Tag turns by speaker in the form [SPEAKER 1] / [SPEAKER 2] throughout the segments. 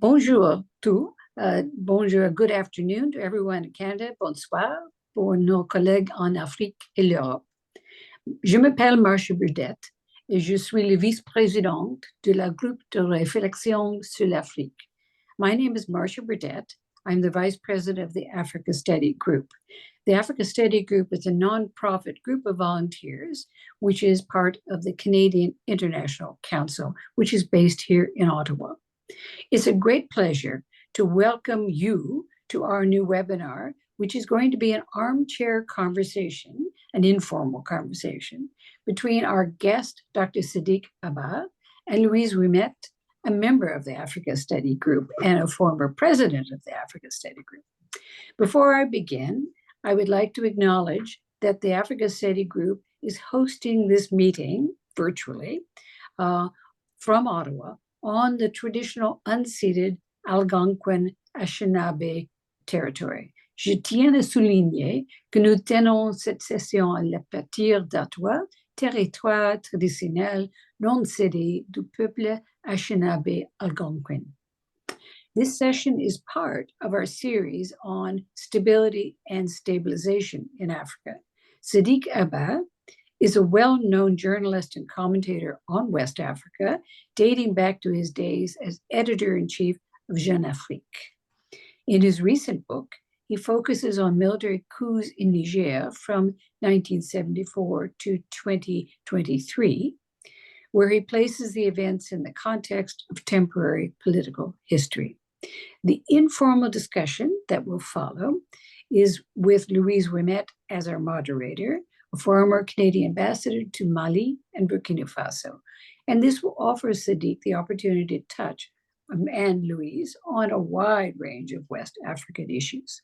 [SPEAKER 1] Bonjour tout. Bonjour, good afternoon to everyone in Canada. Bonsoir pour nos collègues en Afrique et l'Europe. Je m'appelle Marcia Burdette et je suis la vice-présidente de la groupe de réflexion sur l'Afrique. My name is Marcia Burdette. I'm the vice president of the Africa Study Group. The Africa Study Group is a nonprofit group of volunteers, which is part of the Canadian International Council, which is based here in Ottawa. It's a great pleasure to welcome you to our new webinar, which is going to be an armchair conversation, an informal conversation, between our guest, Dr. Sadiq Abba, and Louise Ouimet, a member of the Africa Study Group and a former president of the Africa Study Group. Before I begin, I would like to acknowledge that the Africa Study Group is hosting this meeting virtually from Ottawa on the traditional unceded Algonquin Anishinaabe territory. Je tiens à souligner que nous tenons cette session à partir d'Ottawa, territoire traditionnel non cédé du peuple Anishinaabe Algonquin. This session is part of our series on stability and stabilization in Africa. Sadiq Abba is a well-known journalist and commentator on West Africa, dating back to his days as editor-in-chief of Jeune Afrique. In his recent book, he focuses on military coups in Niger from 1974 to 2023, where he places the events in the context of temporary political history. The informal discussion that will follow is with Louise Ouimet as our moderator, a former Canadian ambassador to Mali and Burkina Faso. And this will offer Sadiq the opportunity to touch, and Louise, on a wide range of West African issues.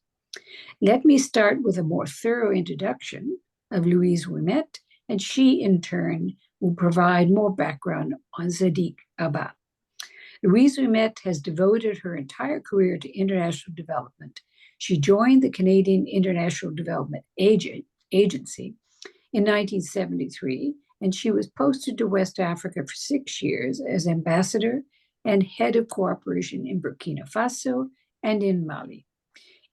[SPEAKER 1] Let me start with a more thorough introduction of Louise Ouimet, and she in turn will provide more background on Sadiq Abba. Louise Ouimet has devoted her entire career to international development. She joined the Canadian International Development Agency in 1973, and she was posted to West Africa for 6 years as ambassador and head of cooperation in Burkina Faso and in Mali.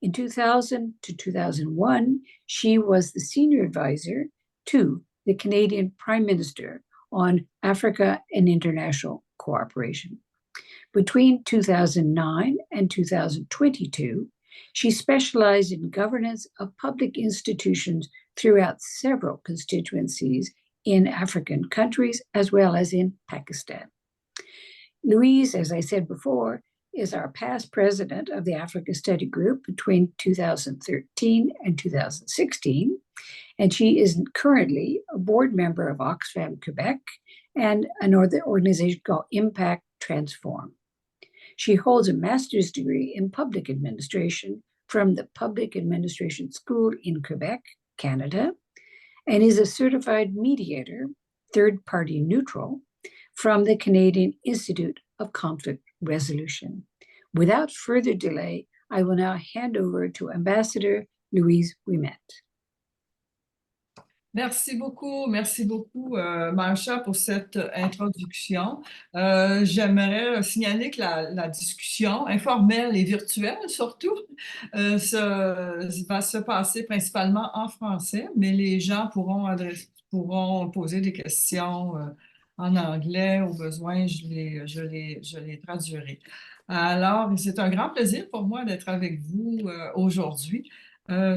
[SPEAKER 1] In 2000 to 2001, she was the senior advisor to the Canadian Prime Minister on Africa and international cooperation. Between 2009 and 2022, she specialized in governance of public institutions throughout several constituencies in African countries, as well as in Pakistan. Louise, as I said before, is our past president of the Africa Study Group between 2013 and 2016, and she is currently a board member of Oxfam Quebec and another organization called Impact Transform. She holds a master's degree in public administration from the Public Administration School in Quebec, Canada, and is a certified mediator, third-party neutral, from the Canadian Institute of Conflict Resolution. Without further delay, I will now hand over to Ambassador Louise Ouimet.
[SPEAKER 2] Merci beaucoup, Marcia, pour cette introduction. J'aimerais signaler que la discussion informelle et virtuelle, surtout, va se passer principalement en français, mais les gens pourront poser des questions en anglais. Au besoin, je les traduirai. Alors, c'est un grand plaisir pour moi d'être avec vous aujourd'hui.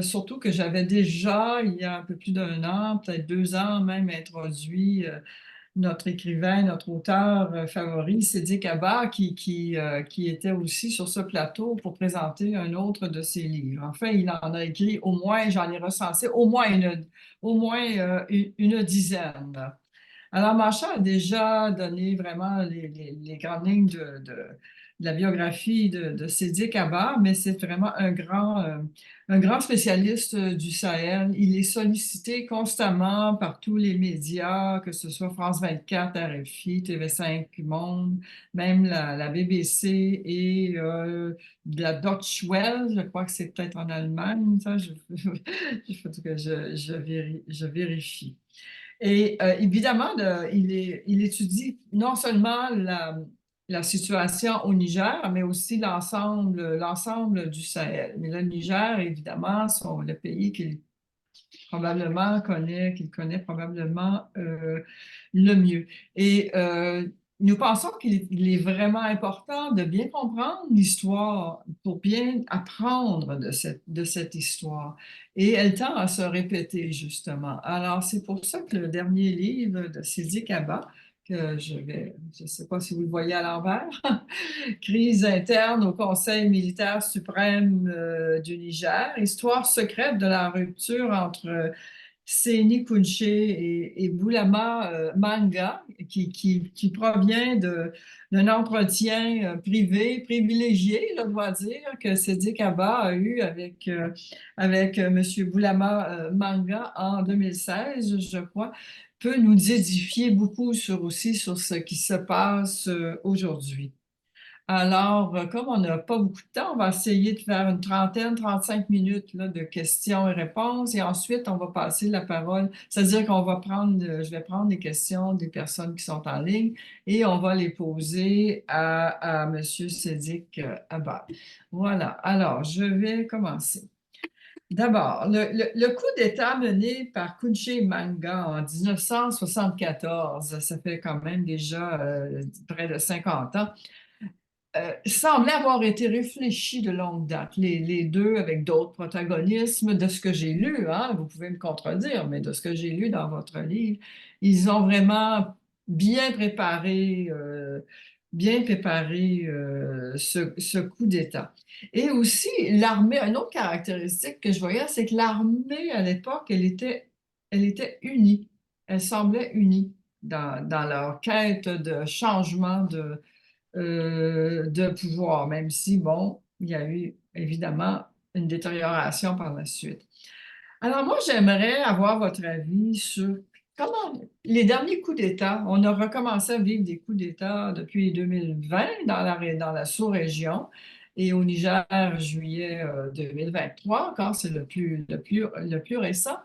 [SPEAKER 2] Surtout que j'avais déjà, il y a un peu plus d'1 an, peut-être 2 ans même, introduit notre écrivain, notre auteur favori, Sadiq Abba, qui était aussi sur ce plateau pour présenter un autre de ses livres. Enfin, il en a écrit au moins, j'en ai recensé au moins une dizaine. Alors, Marcia a déjà donné vraiment les grandes lignes de la biographie de Sadiq Abba, mais c'est vraiment un grand spécialiste du Sahel. Il est sollicité constamment par tous les médias, que ce soit France 24, RFI, TV5 Monde, même la BBC et la Deutsche Welle, je crois que c'est peut-être en Allemagne, ça, il faut que je vérifie. Et évidemment, il étudie non seulement la situation au Niger, mais aussi l'ensemble du Sahel. Mais le Niger, évidemment, c'est le pays qu'il connaît probablement le mieux. Et nous pensons qu'il est vraiment important de bien comprendre l'histoire pour bien apprendre de cette histoire. Et elle tend à se répéter, justement. Alors, c'est pour ça que le dernier livre de Sidi Kaba, que je ne sais pas si vous le voyez à l'envers, Crise interne au Conseil militaire suprême du Niger, histoire secrète de la rupture entre Séni Kouché et Boulama Manga, qui provient d'un entretien privé, privilégié, là, on va dire, que Sidi Kaba a eu avec M. Boulama Manga en 2016, je crois, peut nous édifier beaucoup aussi sur ce qui se passe aujourd'hui. Alors, comme on n'a pas beaucoup de temps, on va essayer de faire une 35 minutes là, de questions et réponses et ensuite on va passer la parole. C'est-à-dire je vais prendre les questions des personnes qui sont en ligne et on va les poser à M. Sédic Abba. Voilà. Alors, je vais commencer. D'abord, le coup d'État mené par Kunche Manga en 1974, ça fait quand même déjà près de 50 ans, semblait avoir été réfléchi de longue date. Les deux avec d'autres protagonismes, de ce que j'ai lu, hein, vous pouvez me contredire, mais de ce que j'ai lu dans votre livre, ils ont vraiment bien préparé, ce coup d'État. Et aussi, l'armée, une autre caractéristique que je voyais, c'est que l'armée, à l'époque, elle était unie. Elle semblait unie dans leur quête de changement de pouvoir, même si, bon, il y a eu évidemment une détérioration par la suite. Alors moi, j'aimerais avoir votre avis sur comment les derniers coups d'État, on a recommencé à vivre des coups d'État depuis 2020 dans la sous-région et au Niger, juillet 2023, encore c'est le plus récent.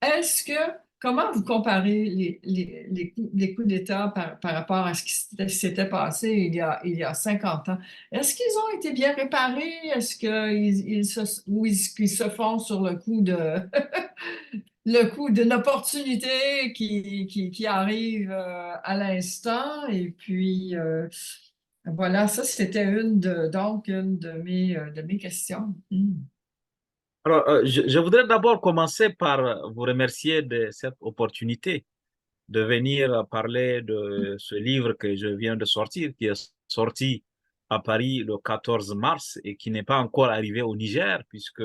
[SPEAKER 2] Est-ce que, comment vous comparez les coups d'État par rapport à ce qui s'était passé il y a 50 ans? Est-ce qu'ils ont été bien réparés? Est-ce qu'ils se font sur le coup le coup d'une opportunité qui arrive à l'instant? Et puis, voilà, ça, c'était donc une de mes questions.
[SPEAKER 3] Alors, je voudrais d'abord commencer par vous remercier de cette opportunité de venir parler de ce livre que je viens de sortir, qui est sorti à Paris le 14 mars et qui n'est pas encore arrivé au Niger, puisque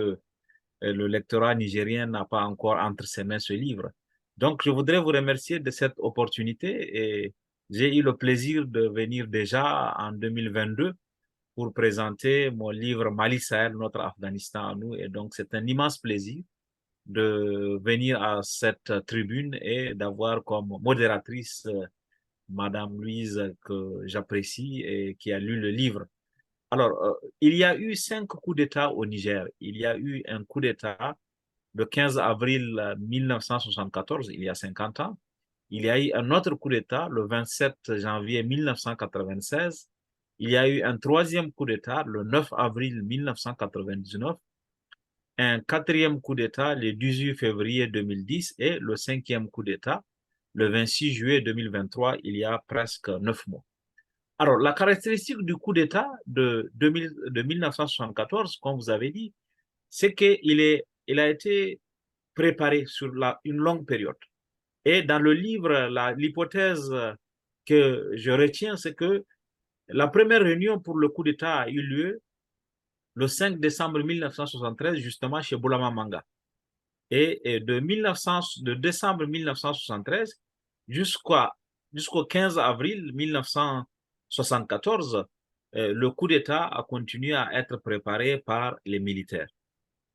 [SPEAKER 3] le lectorat nigérien n'a pas encore entre ses mains ce livre. Donc, je voudrais vous remercier de cette opportunité et j'ai eu le plaisir de venir déjà en 2022 pour présenter mon livre Mali Sahel, notre Afghanistan à nous. Et donc, c'est un immense plaisir de venir à cette tribune et d'avoir comme modératrice Madame Louise que j'apprécie et qui a lu le livre. Alors, il y a eu 5 coups d'État au Niger. Il y a eu un coup d'État le 15 avril 1974, il y a 50 ans. Il y a eu un autre coup d'État le 27 janvier 1996. Il y a eu un troisième coup d'État le 9 avril 1999, un quatrième coup d'État le 18 février 2010 et le cinquième coup d'État le 26 juillet 2023, il y a presque 9 mois. Alors, la caractéristique du coup d'État de 1974, comme vous avez dit, c'est il a été préparé sur une longue période. Et dans le livre, l'hypothèse que je retiens, c'est que la première réunion pour le coup d'État a eu lieu le 5 décembre 1973, justement chez Boulama Manga. Et de décembre 1973 jusqu'au 15 avril 1974, le coup d'État a continué à être préparé par les militaires.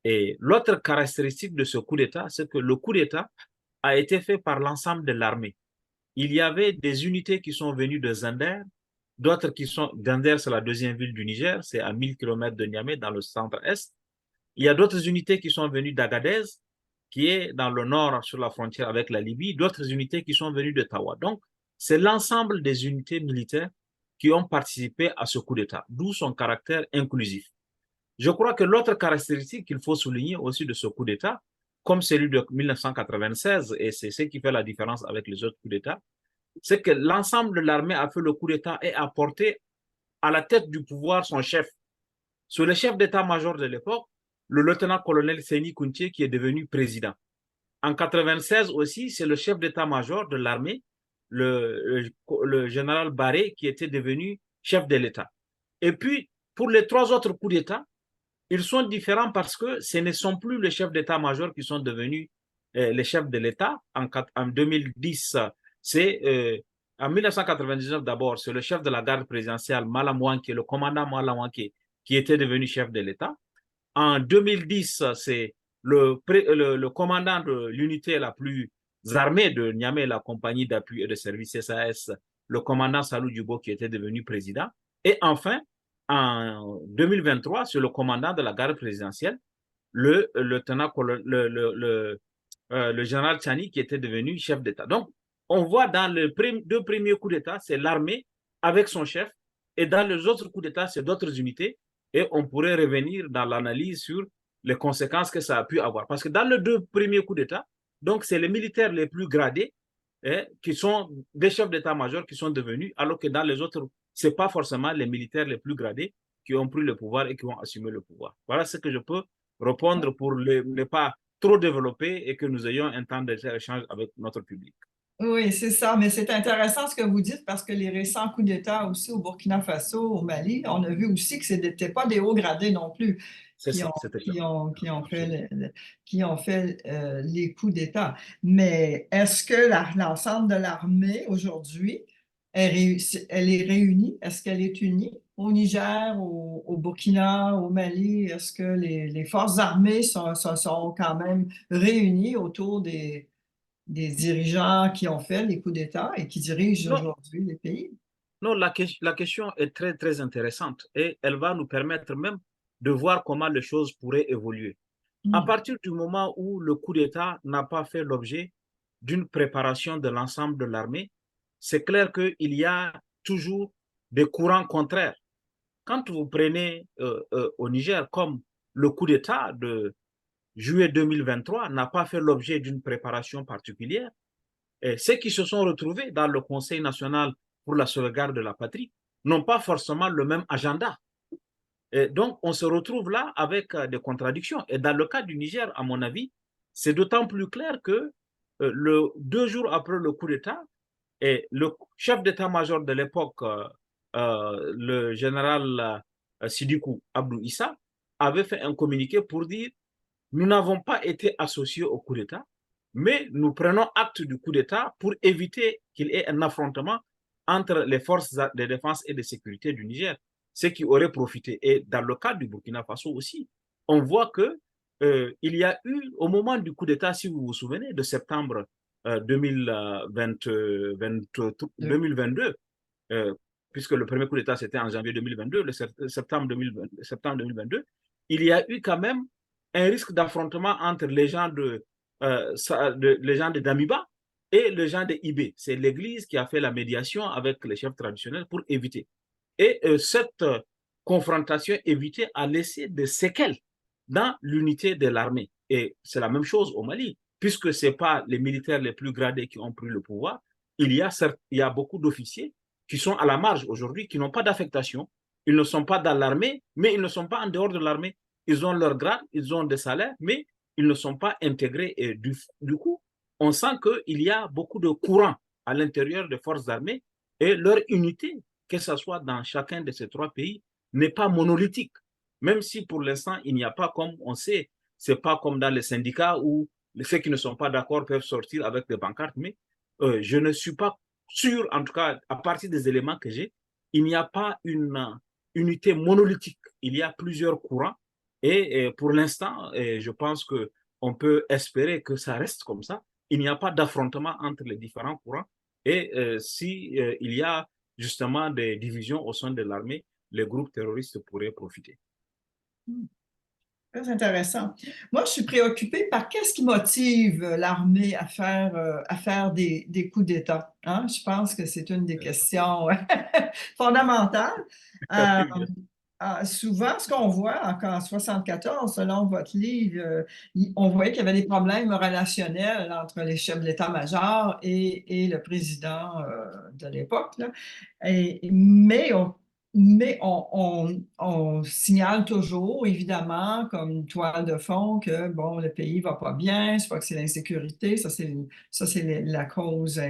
[SPEAKER 3] Et l'autre caractéristique de ce coup d'État, c'est que le coup d'État a été fait par l'ensemble de l'armée. Il y avait des unités qui sont venues de Zender, d'autres qui sont... Zender, c'est la deuxième ville du Niger, c'est à 1000 km de Niamey, dans le centre-est. Il y a d'autres unités qui sont venues d'Agadez, qui est dans le nord, sur la frontière avec la Libye, d'autres unités qui sont venues de Tawa. Donc, c'est l'ensemble des unités militaires qui ont participé à ce coup d'État, d'où son caractère inclusif. Je crois que l'autre caractéristique qu'il faut souligner aussi de ce coup d'État, comme celui de 1996, et c'est ce qui fait la différence avec les autres coups d'État, c'est que l'ensemble de l'armée a fait le coup d'État et a porté à la tête du pouvoir son chef. Sur le chef d'état-major de l'époque, le lieutenant-colonel Séni Kounché, qui est devenu président. En 1996 aussi, c'est le chef d'état-major de l'armée, le général Barré, qui était devenu chef de l'État. Et puis, pour les trois autres coups d'État, ils sont différents parce que ce ne sont plus les chefs d'état-major qui sont devenus les chefs de l'État. En 2010, c'est en 1999 d'abord, c'est le chef de la garde présidentielle, Malamouanké, le commandant Malamouanké, qui était devenu chef de l'État. En 2010, c'est le commandant de l'unité la plus armée de Niamey, la compagnie d'appui et de service SAS, le commandant Salou Djubo, qui était devenu président. Et enfin, en 2023, c'est le commandant de la garde présidentielle, le général Tchani, qui était devenu chef d'État. Donc, on voit dans les deux premiers coups d'État, c'est l'armée avec son chef, et dans les autres coups d'État, c'est d'autres unités, et on pourrait revenir dans l'analyse sur les conséquences que ça a pu avoir. Parce que dans les deux premiers coups d'État, donc c'est les militaires les plus gradés qui sont des chefs d'état-major qui sont devenus, alors que dans les autres, ce n'est pas forcément les militaires les plus gradés qui ont pris le pouvoir et qui ont assumé le pouvoir. Voilà ce que je peux répondre pour ne pas trop développer et que nous ayons un temps d'échange avec notre public.
[SPEAKER 2] Oui, c'est ça, mais c'est intéressant ce que vous dites parce que les récents coups d'État aussi au Burkina Faso, au Mali, on a vu aussi que ce n'étaient pas des hauts gradés non plus
[SPEAKER 3] C'est ça, c'est exact.
[SPEAKER 2] qui ont fait les coups d'État. Mais est-ce que l'ensemble de l'armée aujourd'hui, elle est réunie? Est-ce qu'elle est unie au Niger, au Burkina, au Mali? Est-ce que les forces armées sont quand même réunies autour des dirigeants qui ont fait les coups d'État et qui dirigent
[SPEAKER 3] Non,
[SPEAKER 2] aujourd'hui les pays?
[SPEAKER 3] non, la question est très, très intéressante et elle va nous permettre même de voir comment les choses pourraient évoluer. À
[SPEAKER 2] Hmm.
[SPEAKER 3] partir du moment où le coup d'État n'a pas fait l'objet d'une préparation de l'ensemble de l'armée, c'est clair qu'il y a toujours des courants contraires. Quand vous prenez au Niger, comme le coup d'État de juillet 2023 n'a pas fait l'objet d'une préparation particulière, et ceux qui se sont retrouvés dans le Conseil national pour la sauvegarde de la patrie n'ont pas forcément le même agenda. Et donc, on se retrouve là avec des contradictions. Et dans le cas du Niger, à mon avis, c'est d'autant plus clair que 2 jours après le coup d'État, et le chef d'état-major de l'époque, le général Sidikou Abdou Issa, avait fait un communiqué pour dire nous n'avons pas été associés au coup d'État, mais nous prenons acte du coup d'État pour éviter qu'il y ait un affrontement entre les forces de défense et de sécurité du Niger, ce qui aurait profité. Et dans le cas du Burkina Faso aussi, on voit que il y a eu, au moment du coup d'État, si vous vous souvenez, de septembre 2022, puisque le premier coup d'État c'était en janvier 2022, le septembre 2022, il y a eu quand même un risque d'affrontement entre les gens de Damiba et les gens de IB. C'est l'Église qui a fait la médiation avec les chefs traditionnels pour éviter. Et cette confrontation évitée a laissé des séquelles dans l'unité de l'armée. Et c'est la même chose au Mali, puisque ce n'est pas les militaires les plus gradés qui ont pris le pouvoir. Il y a beaucoup d'officiers qui sont à la marge aujourd'hui, qui n'ont pas d'affectation. Ils ne sont pas dans l'armée, mais ils ne sont pas en dehors de l'armée. Ils ont leur grade, ils ont des salaires, mais ils ne sont pas intégrés. Et du coup, on sent qu'il y a beaucoup de courants à l'intérieur des forces armées et leur unité, que ce soit dans chacun de ces trois pays, n'est pas monolithique. Même si pour l'instant, il n'y a pas, comme on sait, ce n'est pas comme dans les syndicats où ceux qui ne sont pas d'accord peuvent sortir avec des pancartes, mais je ne suis pas sûr, en tout cas, à partir des éléments que j'ai, il n'y a pas une unité monolithique. Il y a plusieurs courants et pour l'instant, je pense qu'on peut espérer que ça reste comme ça. Il n'y a pas d'affrontement entre les différents courants et si il y a justement des divisions au sein de l'armée, les groupes terroristes pourraient profiter.
[SPEAKER 2] Très intéressant. Moi, je suis préoccupée par qu'est-ce qui motive l'armée à faire des coups d'État, hein? Je pense que c'est une des questions fondamentales. Euh,
[SPEAKER 3] Oui, bien sûr.
[SPEAKER 2] Souvent, ce qu'on voit en 74, selon votre livre, on voyait qu'il y avait des problèmes relationnels entre les chefs de l'état-major et le président de l'époque, là. Mais on signale toujours, évidemment, comme une toile de fond, que bon, le pays va pas bien, je crois que c'est l'insécurité, ça c'est la cause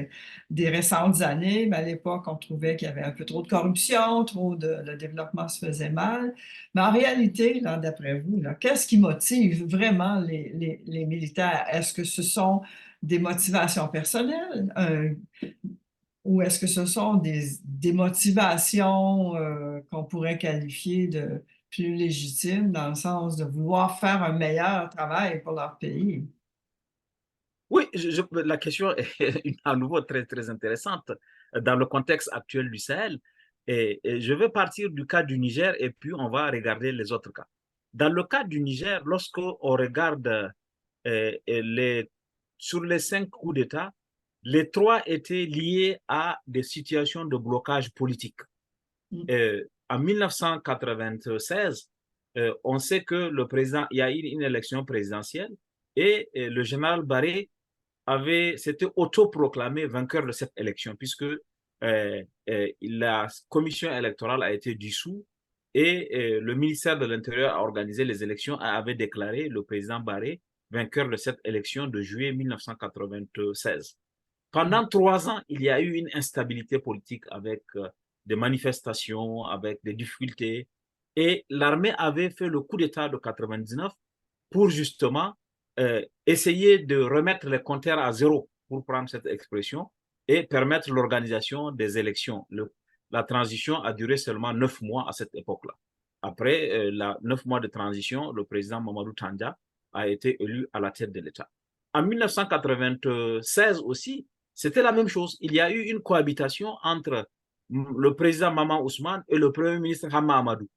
[SPEAKER 2] des récentes années, mais à l'époque, on trouvait qu'il y avait un peu trop de corruption, le développement se faisait mal. Mais en réalité, là, d'après vous, là, qu'est-ce qui motive vraiment les militaires? Est-ce que ce sont des motivations personnelles? Ou est-ce que ce sont des motivations qu'on pourrait qualifier de plus légitimes dans le sens de vouloir faire un meilleur travail pour leur pays?
[SPEAKER 3] Oui, la question est à nouveau très, très intéressante dans le contexte actuel du Sahel. Et je vais partir du cas du Niger et puis on va regarder les autres cas. Dans le cas du Niger, lorsqu'on regarde sur les 5 coups d'État, les 3 étaient liés à des situations de blocage politique.
[SPEAKER 2] Mm.
[SPEAKER 3] En 1996, on sait que il y a eu une élection présidentielle et le général Barré s'était autoproclamé vainqueur de cette élection puisque la commission électorale a été dissoute et le ministère de l'Intérieur a organisé les élections et avait déclaré le président Barré vainqueur de cette élection de juillet 1996. Pendant 3 ans, il y a eu une instabilité politique avec des manifestations, avec des difficultés. Et l'armée avait fait le coup d'État de 99 pour justement essayer de remettre les compteurs à zéro, pour prendre cette expression, et permettre l'organisation des élections. La transition a duré seulement 9 mois à cette époque-là. Après 9 mois de transition, le président Mamadou Tandja a été élu à la tête de l'État. En 1996 aussi, c'était la même chose. Il y a eu une cohabitation entre le président Maman Ousmane et le premier ministre Hama Amadou.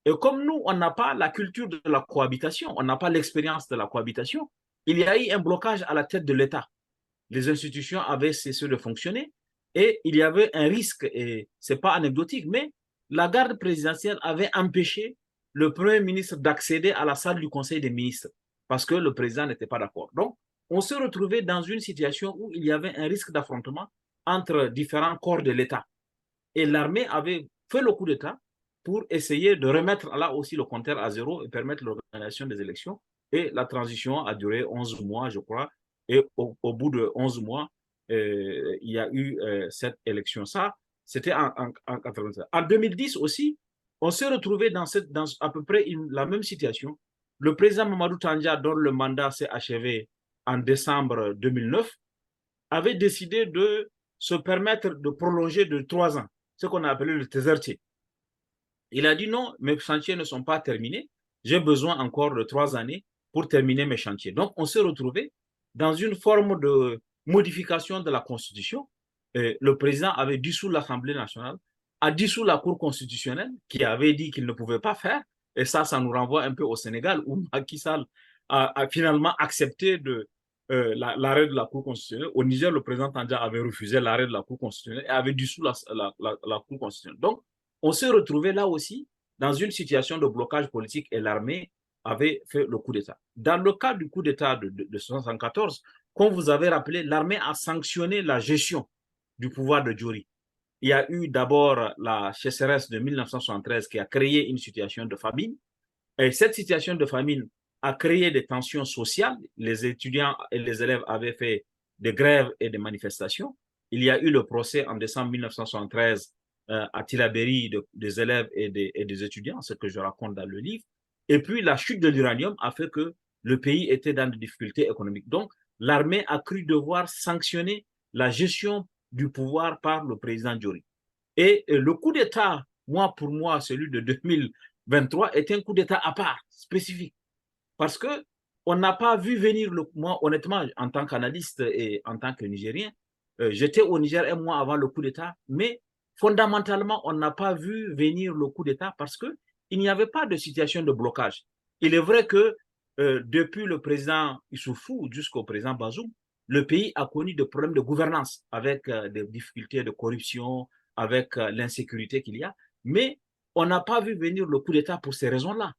[SPEAKER 3] Et comme nous, on n'a pas la culture de la cohabitation, on n'a pas l'expérience de la cohabitation, il y a eu un blocage à la tête de l'État. Les institutions avaient cessé de fonctionner et il y avait un risque, et ce n'est pas anecdotique, mais la garde présidentielle avait empêché le Premier ministre d'accéder à la salle du Conseil des ministres parce que le président n'était pas d'accord. Donc, on se retrouvait dans une situation où il y avait un risque d'affrontement entre différents corps de l'État. Et l'armée avait fait le coup d'État pour essayer de remettre là aussi le compteur à zéro et permettre l'organisation des élections. Et la transition a duré 11 mois, je crois. Et au bout de 11 mois, il y a eu cette élection. Ça, c'était en 87. En 2010 aussi, on s'est retrouvé dans à peu près la même situation. Le président Mamadou Tandja, dont le mandat s'est achevé en décembre 2009, avait décidé de se permettre de prolonger de 3 ans, ce qu'on a appelé le Tezertier. Il a dit non, mes chantiers ne sont pas terminés, j'ai besoin encore de 3 années pour terminer mes chantiers. Donc, on s'est retrouvé dans une forme de modification de la Constitution. Le président avait dissous l'Assemblée nationale, a dissous la Cour constitutionnelle, qui avait dit qu'il ne pouvait pas faire. Et ça nous renvoie un peu au Sénégal, où Macky Sall a finalement accepté l'arrêt de la Cour constitutionnelle. Au Niger, le président Tandja avait refusé l'arrêt de la Cour constitutionnelle et avait dissous la Cour constitutionnelle. Donc, on s'est retrouvé là aussi dans une situation de blocage politique et l'armée avait fait le coup d'État. Dans le cas du coup d'État de 1974, comme vous avez rappelé, l'armée a sanctionné la gestion du pouvoir de Djori. Il y a eu d'abord la sécheresse de 1973 qui a créé une situation de famine. Et cette situation de famine a créé des tensions sociales. Les étudiants et les élèves avaient fait des grèves et des manifestations. Il y a eu le procès en décembre 1973 à Tillabéri des élèves et des étudiants, ce que je raconte dans le livre. Et puis la chute de l'uranium a fait que le pays était dans des difficultés économiques. Donc l'armée a cru devoir sanctionner la gestion du pouvoir par le président Djori. Et le coup d'État, pour moi, celui de 2023, est un coup d'État à part, spécifique. Parce qu'on n'a pas vu venir, moi, honnêtement, en tant qu'analyste et en tant que Nigérien, j'étais au Niger un mois avant le coup d'État, mais fondamentalement, on n'a pas vu venir le coup d'État parce qu'il n'y avait pas de situation de blocage. Il est vrai que depuis le président Issoufou jusqu'au président Bazoum, le pays a connu des problèmes de gouvernance avec des difficultés de corruption, avec l'insécurité qu'il y a, mais on n'a pas vu venir le coup d'État pour ces raisons-là.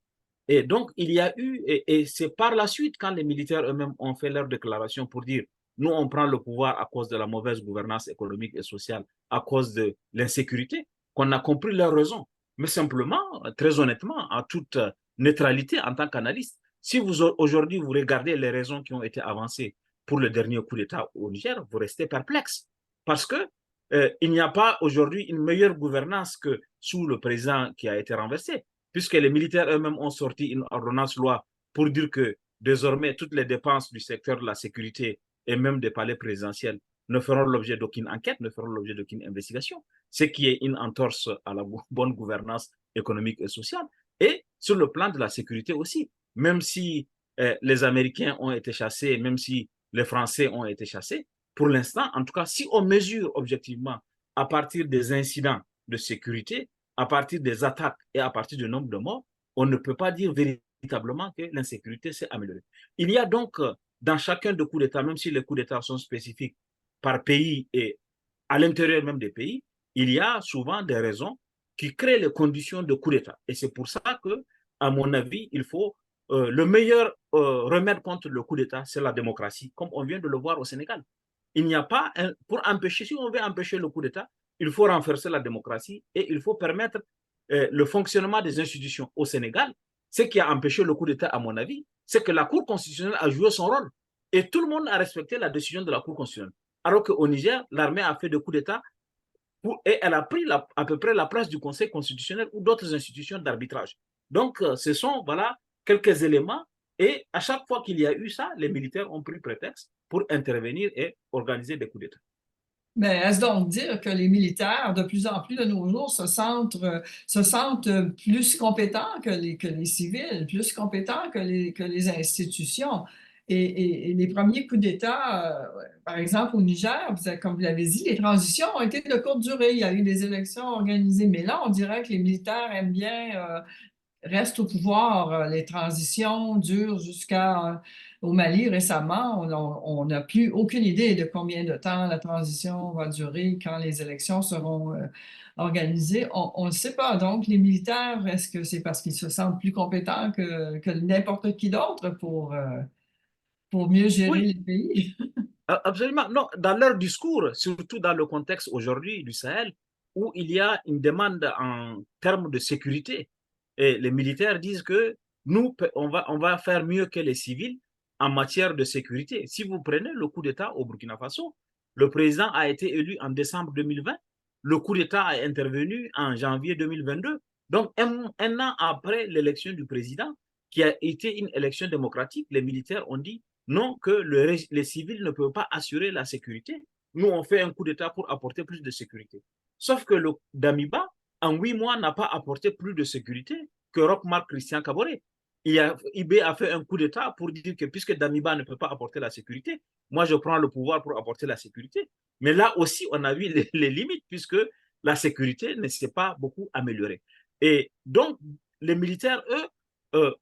[SPEAKER 3] Et donc, il y a eu, et c'est par la suite, quand les militaires eux-mêmes ont fait leur déclaration pour dire, nous, on prend le pouvoir à cause de la mauvaise gouvernance économique et sociale, à cause de l'insécurité, qu'on a compris leurs raisons. Mais simplement, très honnêtement, en toute neutralité en tant qu'analyste, si vous aujourd'hui vous regardez les raisons qui ont été avancées pour le dernier coup d'État au Niger, vous restez perplexe. Parce que il n'y a pas aujourd'hui une meilleure gouvernance que sous le président qui a été renversé, puisque les militaires eux-mêmes ont sorti une ordonnance-loi pour dire que désormais toutes les dépenses du secteur de la sécurité et même des palais présidentiels ne feront l'objet d'aucune enquête, ne feront l'objet d'aucune investigation, ce qui est une entorse à la bonne gouvernance économique et sociale. Et sur le plan de la sécurité aussi, même si les Américains ont été chassés, même si les Français ont été chassés, pour l'instant, en tout cas, si on mesure objectivement à partir des incidents de sécurité, à partir des attaques et à partir du nombre de morts, on ne peut pas dire véritablement que l'insécurité s'est améliorée. Il y a donc dans chacun des coups d'État, même si les coups d'État sont spécifiques par pays et à l'intérieur même des pays, il y a souvent des raisons qui créent les conditions de coup d'État. Et c'est pour ça que, à mon avis, il faut le meilleur remède contre le coup d'État, c'est la démocratie, comme on vient de le voir au Sénégal. Il n'y a pas, pour empêcher, si on veut empêcher le coup d'État, il faut renforcer la démocratie et il faut permettre le fonctionnement des institutions au Sénégal. Ce qui a empêché le coup d'État, à mon avis, c'est que la Cour constitutionnelle a joué son rôle. Et tout le monde a respecté la décision de la Cour constitutionnelle. Alors qu'au Niger, l'armée a fait des coups d'État et elle a pris à peu près la place du Conseil constitutionnel ou d'autres institutions d'arbitrage. Donc, ce sont voilà, quelques éléments. Et à chaque fois qu'il y a eu ça, les militaires ont pris prétexte pour intervenir et organiser des coups d'État.
[SPEAKER 2] Mais est-ce donc dire que les militaires, de plus en plus de nos jours, se sentent plus compétents que les civils, plus compétents que les institutions? Et les premiers coups d'État, par exemple au Niger, comme vous l'avez dit, les transitions ont été de courte durée. Il y a eu des élections organisées, mais là, on dirait que les militaires aiment bien reste au pouvoir. Les transitions durent au Mali récemment. On n'a plus aucune idée de combien de temps la transition va durer quand les élections seront organisées. On ne sait pas. Donc, les militaires, est-ce que c'est parce qu'ils se sentent plus compétents que n'importe qui d'autre pour mieux gérer
[SPEAKER 3] Oui,
[SPEAKER 2] les pays?
[SPEAKER 3] absolument. Non, dans leur discours, surtout dans le contexte aujourd'hui du Sahel, où il y a une demande en termes de sécurité, et les militaires disent que nous, on va faire mieux que les civils en matière de sécurité. Si vous prenez le coup d'État au Burkina Faso, le président a été élu en décembre 2020, le coup d'État a intervenu en janvier 2022. Donc, un an après l'élection du président, qui a été une élection démocratique, les militaires ont dit non, que les civils ne peuvent pas assurer la sécurité. Nous, on fait un coup d'État pour apporter plus de sécurité. Sauf que le Damiba, en 8 mois, n'a pas apporté plus de sécurité que Roch-Marc Christian Kaboré. IB a fait un coup d'État pour dire que puisque Damiba ne peut pas apporter la sécurité, moi, je prends le pouvoir pour apporter la sécurité. Mais là aussi, on a vu les limites puisque la sécurité ne s'est pas beaucoup améliorée. Et donc, les militaires, eux,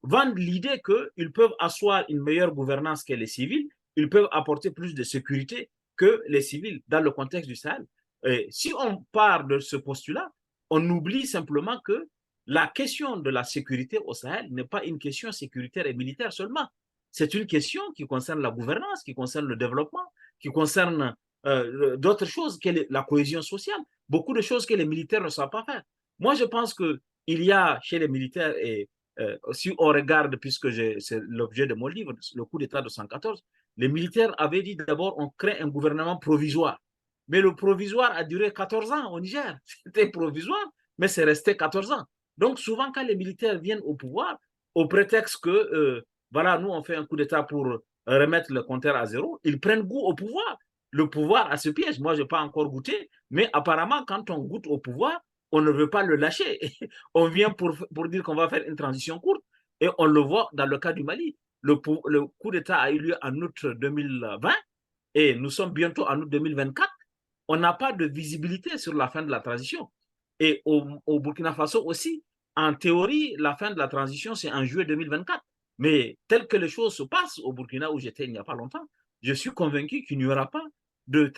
[SPEAKER 3] vendent l'idée qu'ils peuvent asseoir une meilleure gouvernance que les civils, ils peuvent apporter plus de sécurité que les civils dans le contexte du Sahel. Et si on part de ce postulat, on oublie simplement que la question de la sécurité au Sahel n'est pas une question sécuritaire et militaire seulement. C'est une question qui concerne la gouvernance, qui concerne le développement, qui concerne d'autres choses, que la cohésion sociale, beaucoup de choses que les militaires ne savent pas faire. Moi, je pense qu'il y a chez les militaires et si on regarde, puisque c'est l'objet de mon livre, le coup d'État de 114, les militaires avaient dit d'abord on crée un gouvernement provisoire. Mais le provisoire a duré 14 ans au Niger. C'était provisoire, mais c'est resté 14 ans. Donc souvent, quand les militaires viennent au pouvoir, au prétexte que, voilà, nous on fait un coup d'État pour remettre le compteur à zéro, ils prennent goût au pouvoir. Le pouvoir a ce piège. Moi, je n'ai pas encore goûté, mais apparemment, quand on goûte au pouvoir, on ne veut pas le lâcher. On vient pour dire qu'on va faire une transition courte et on le voit dans le cas du Mali. Le coup d'État a eu lieu en août 2020 et nous sommes bientôt en août 2024. On n'a pas de visibilité sur la fin de la transition. Et au Burkina Faso aussi, en théorie, la fin de la transition, c'est en juillet 2024. Mais tel que les choses se passent au Burkina où j'étais il n'y a pas longtemps, je suis convaincu qu'il n'y aura pas de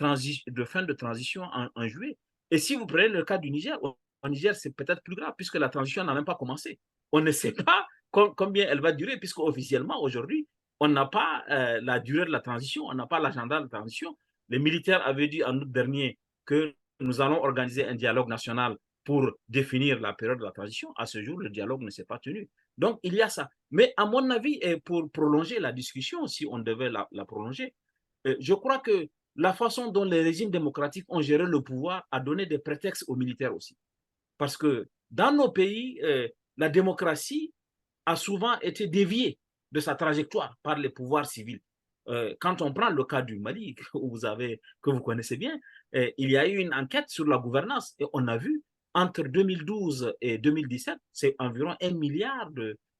[SPEAKER 3] fin de transition en juillet. Et si vous prenez le cas du Niger, au Niger, c'est peut-être plus grave puisque la transition n'a même pas commencé. On ne sait pas combien elle va durer puisque officiellement, aujourd'hui, on n'a pas la durée de la transition, on n'a pas l'agenda de la transition. Les militaires avaient dit en août dernier que nous allons organiser un dialogue national pour définir la période de la transition. À ce jour, le dialogue ne s'est pas tenu. Donc, il y a ça. Mais à mon avis, et pour prolonger la discussion, si on devait la prolonger, je crois que la façon dont les régimes démocratiques ont géré le pouvoir a donné des prétextes aux militaires aussi. Parce que dans nos pays, la démocratie a souvent été déviée de sa trajectoire par les pouvoirs civils. Quand on prend le cas du Mali, que vous connaissez bien, il y a eu une enquête sur la gouvernance et on a vu entre 2012 et 2017, c'est environ 1 milliard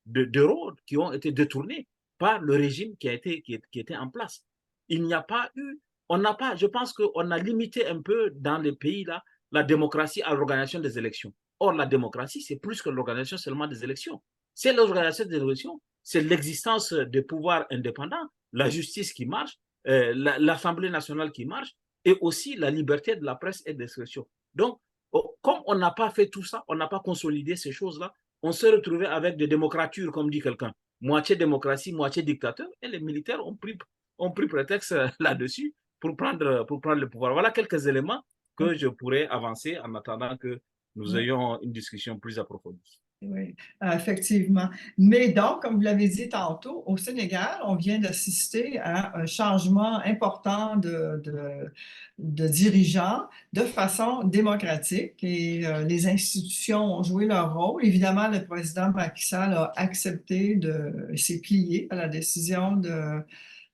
[SPEAKER 3] d'euros qui ont été détournés par le régime qui était en place. Il n'y a pas eu, je pense qu'on a limité un peu dans les pays là la démocratie à l'organisation des élections. Or, la démocratie, c'est plus que l'organisation seulement des élections. C'est l'organisation des élections, c'est l'existence des pouvoirs indépendants, la justice qui marche, l'Assemblée nationale qui marche, et aussi la liberté de la presse et d'expression. Donc, comme on n'a pas fait tout ça, on n'a pas consolidé ces choses-là, on s'est retrouvé avec des démocratures, comme dit quelqu'un, moitié démocratie, moitié dictateur, et les militaires ont pris prétexte là-dessus pour prendre le pouvoir. Voilà quelques éléments que je pourrais avancer en attendant que nous ayons une discussion plus approfondie.
[SPEAKER 2] Oui, effectivement. Mais donc, comme vous l'avez dit tantôt, au Sénégal, on vient d'assister à un changement important de dirigeants de façon démocratique et les institutions ont joué leur rôle. Évidemment, le président Macky Sall a accepté s'est plié à la décision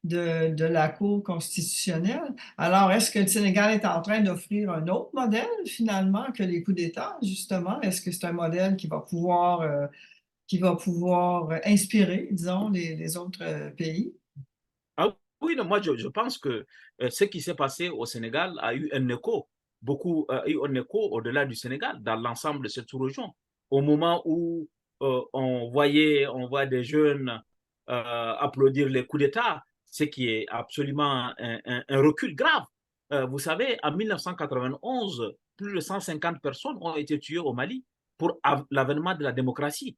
[SPEAKER 2] de la Cour constitutionnelle. Alors, est-ce que le Sénégal est en train d'offrir un autre modèle, finalement, que les coups d'État, justement? Est-ce que c'est un modèle qui va pouvoir inspirer, disons, les autres pays?
[SPEAKER 3] Ah oui, non, moi je pense que ce qui s'est passé au Sénégal a eu un écho, a eu un écho au-delà du Sénégal, dans l'ensemble de cette sous-région. Au moment où on voit des jeunes applaudir les coups d'État, ce qui est absolument un recul grave. Vous savez, en 1991, plus de 150 personnes ont été tuées au Mali pour l'avènement de la démocratie.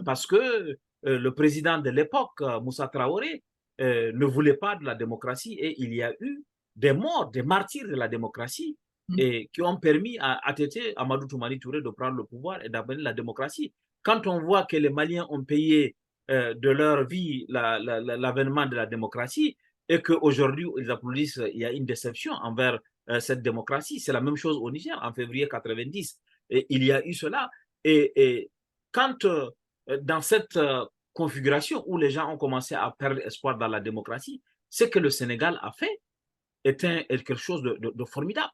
[SPEAKER 3] Parce que le président de l'époque, Moussa Traoré, ne voulait pas de la démocratie et il y a eu des morts, des martyrs de la démocratie et qui ont permis à Tété, Amadou Toumani Touré, de prendre le pouvoir et d'amener la démocratie. Quand on voit que les Maliens ont payé de leur vie l'avènement de la démocratie et qu'aujourd'hui ils applaudissent, il y a une déception envers cette démocratie. C'est la même chose au Niger en février 90. Et il y a eu cela. Et quand dans cette configuration où les gens ont commencé à perdre espoir dans la démocratie, ce que le Sénégal a fait est quelque chose de formidable.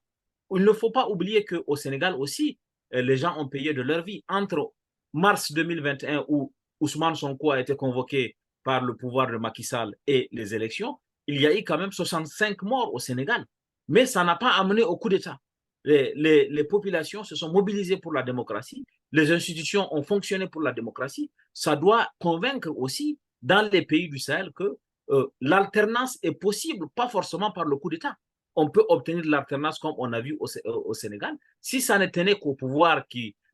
[SPEAKER 3] Il ne faut pas oublier qu'au Sénégal aussi, les gens ont payé de leur vie. Entre mars 2021, où Ousmane Sonko a été convoqué par le pouvoir de Macky Sall, et les élections, il y a eu quand même 65 morts au Sénégal. Mais ça n'a pas amené au coup d'État. Les populations se sont mobilisées pour la démocratie, les institutions ont fonctionné pour la démocratie. Ça doit convaincre aussi dans les pays du Sahel que l'alternance est possible, pas forcément par le coup d'État. On peut obtenir de l'alternance comme on a vu au Sénégal. Si ça ne tenait qu'au pouvoir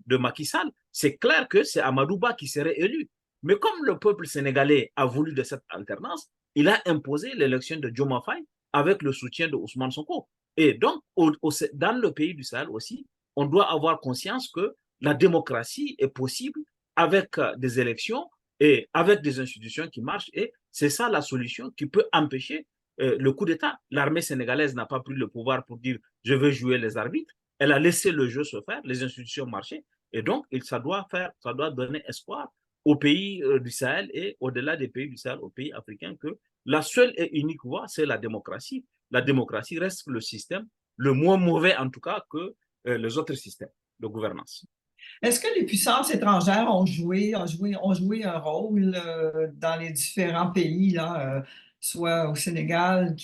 [SPEAKER 3] de Macky Sall, c'est clair que c'est Amadou Ba qui serait élu. Mais comme le peuple sénégalais a voulu de cette alternance, il a imposé l'élection de Diomaye Faye avec le soutien de Ousmane Sonko. Et donc, dans le pays du Sahel aussi, on doit avoir conscience que la démocratie est possible avec des élections et avec des institutions qui marchent. Et c'est ça la solution qui peut empêcher le coup d'État. L'armée sénégalaise n'a pas pris le pouvoir pour dire « je veux jouer les arbitres ». Elle a laissé le jeu se faire, les institutions marcher. Et donc, ça doit donner espoir aux pays du Sahel et au-delà des pays du Sahel, aux pays africains, que la seule et unique voie, c'est la démocratie. La démocratie reste le système le moins mauvais, en tout cas, que les autres systèmes de gouvernance.
[SPEAKER 2] Est-ce que les puissances étrangères ont joué un rôle dans les différents pays, là, soit au Sénégal,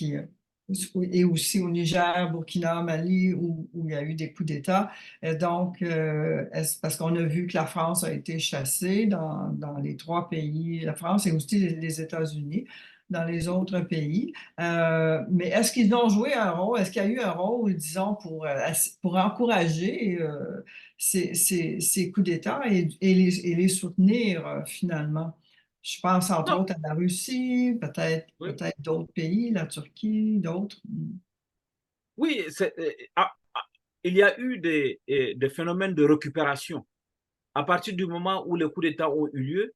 [SPEAKER 2] et aussi au Niger, Burkina, Mali, où il y a eu des coups d'État. Donc, parce qu'on a vu que la France a été chassée dans les 3 pays, la France et aussi les États-Unis, dans les autres pays. Mais est-ce qu'ils ont joué un rôle? Est-ce qu'il y a eu un rôle, disons, pour encourager ces coups d'État et les soutenir finalement? Je pense entre
[SPEAKER 3] Non,
[SPEAKER 2] autres à la Russie,
[SPEAKER 3] oui,
[SPEAKER 2] peut-être d'autres pays, la Turquie, d'autres.
[SPEAKER 3] oui, il y a eu des phénomènes de récupération. À partir du moment où les coups d'État ont eu lieu,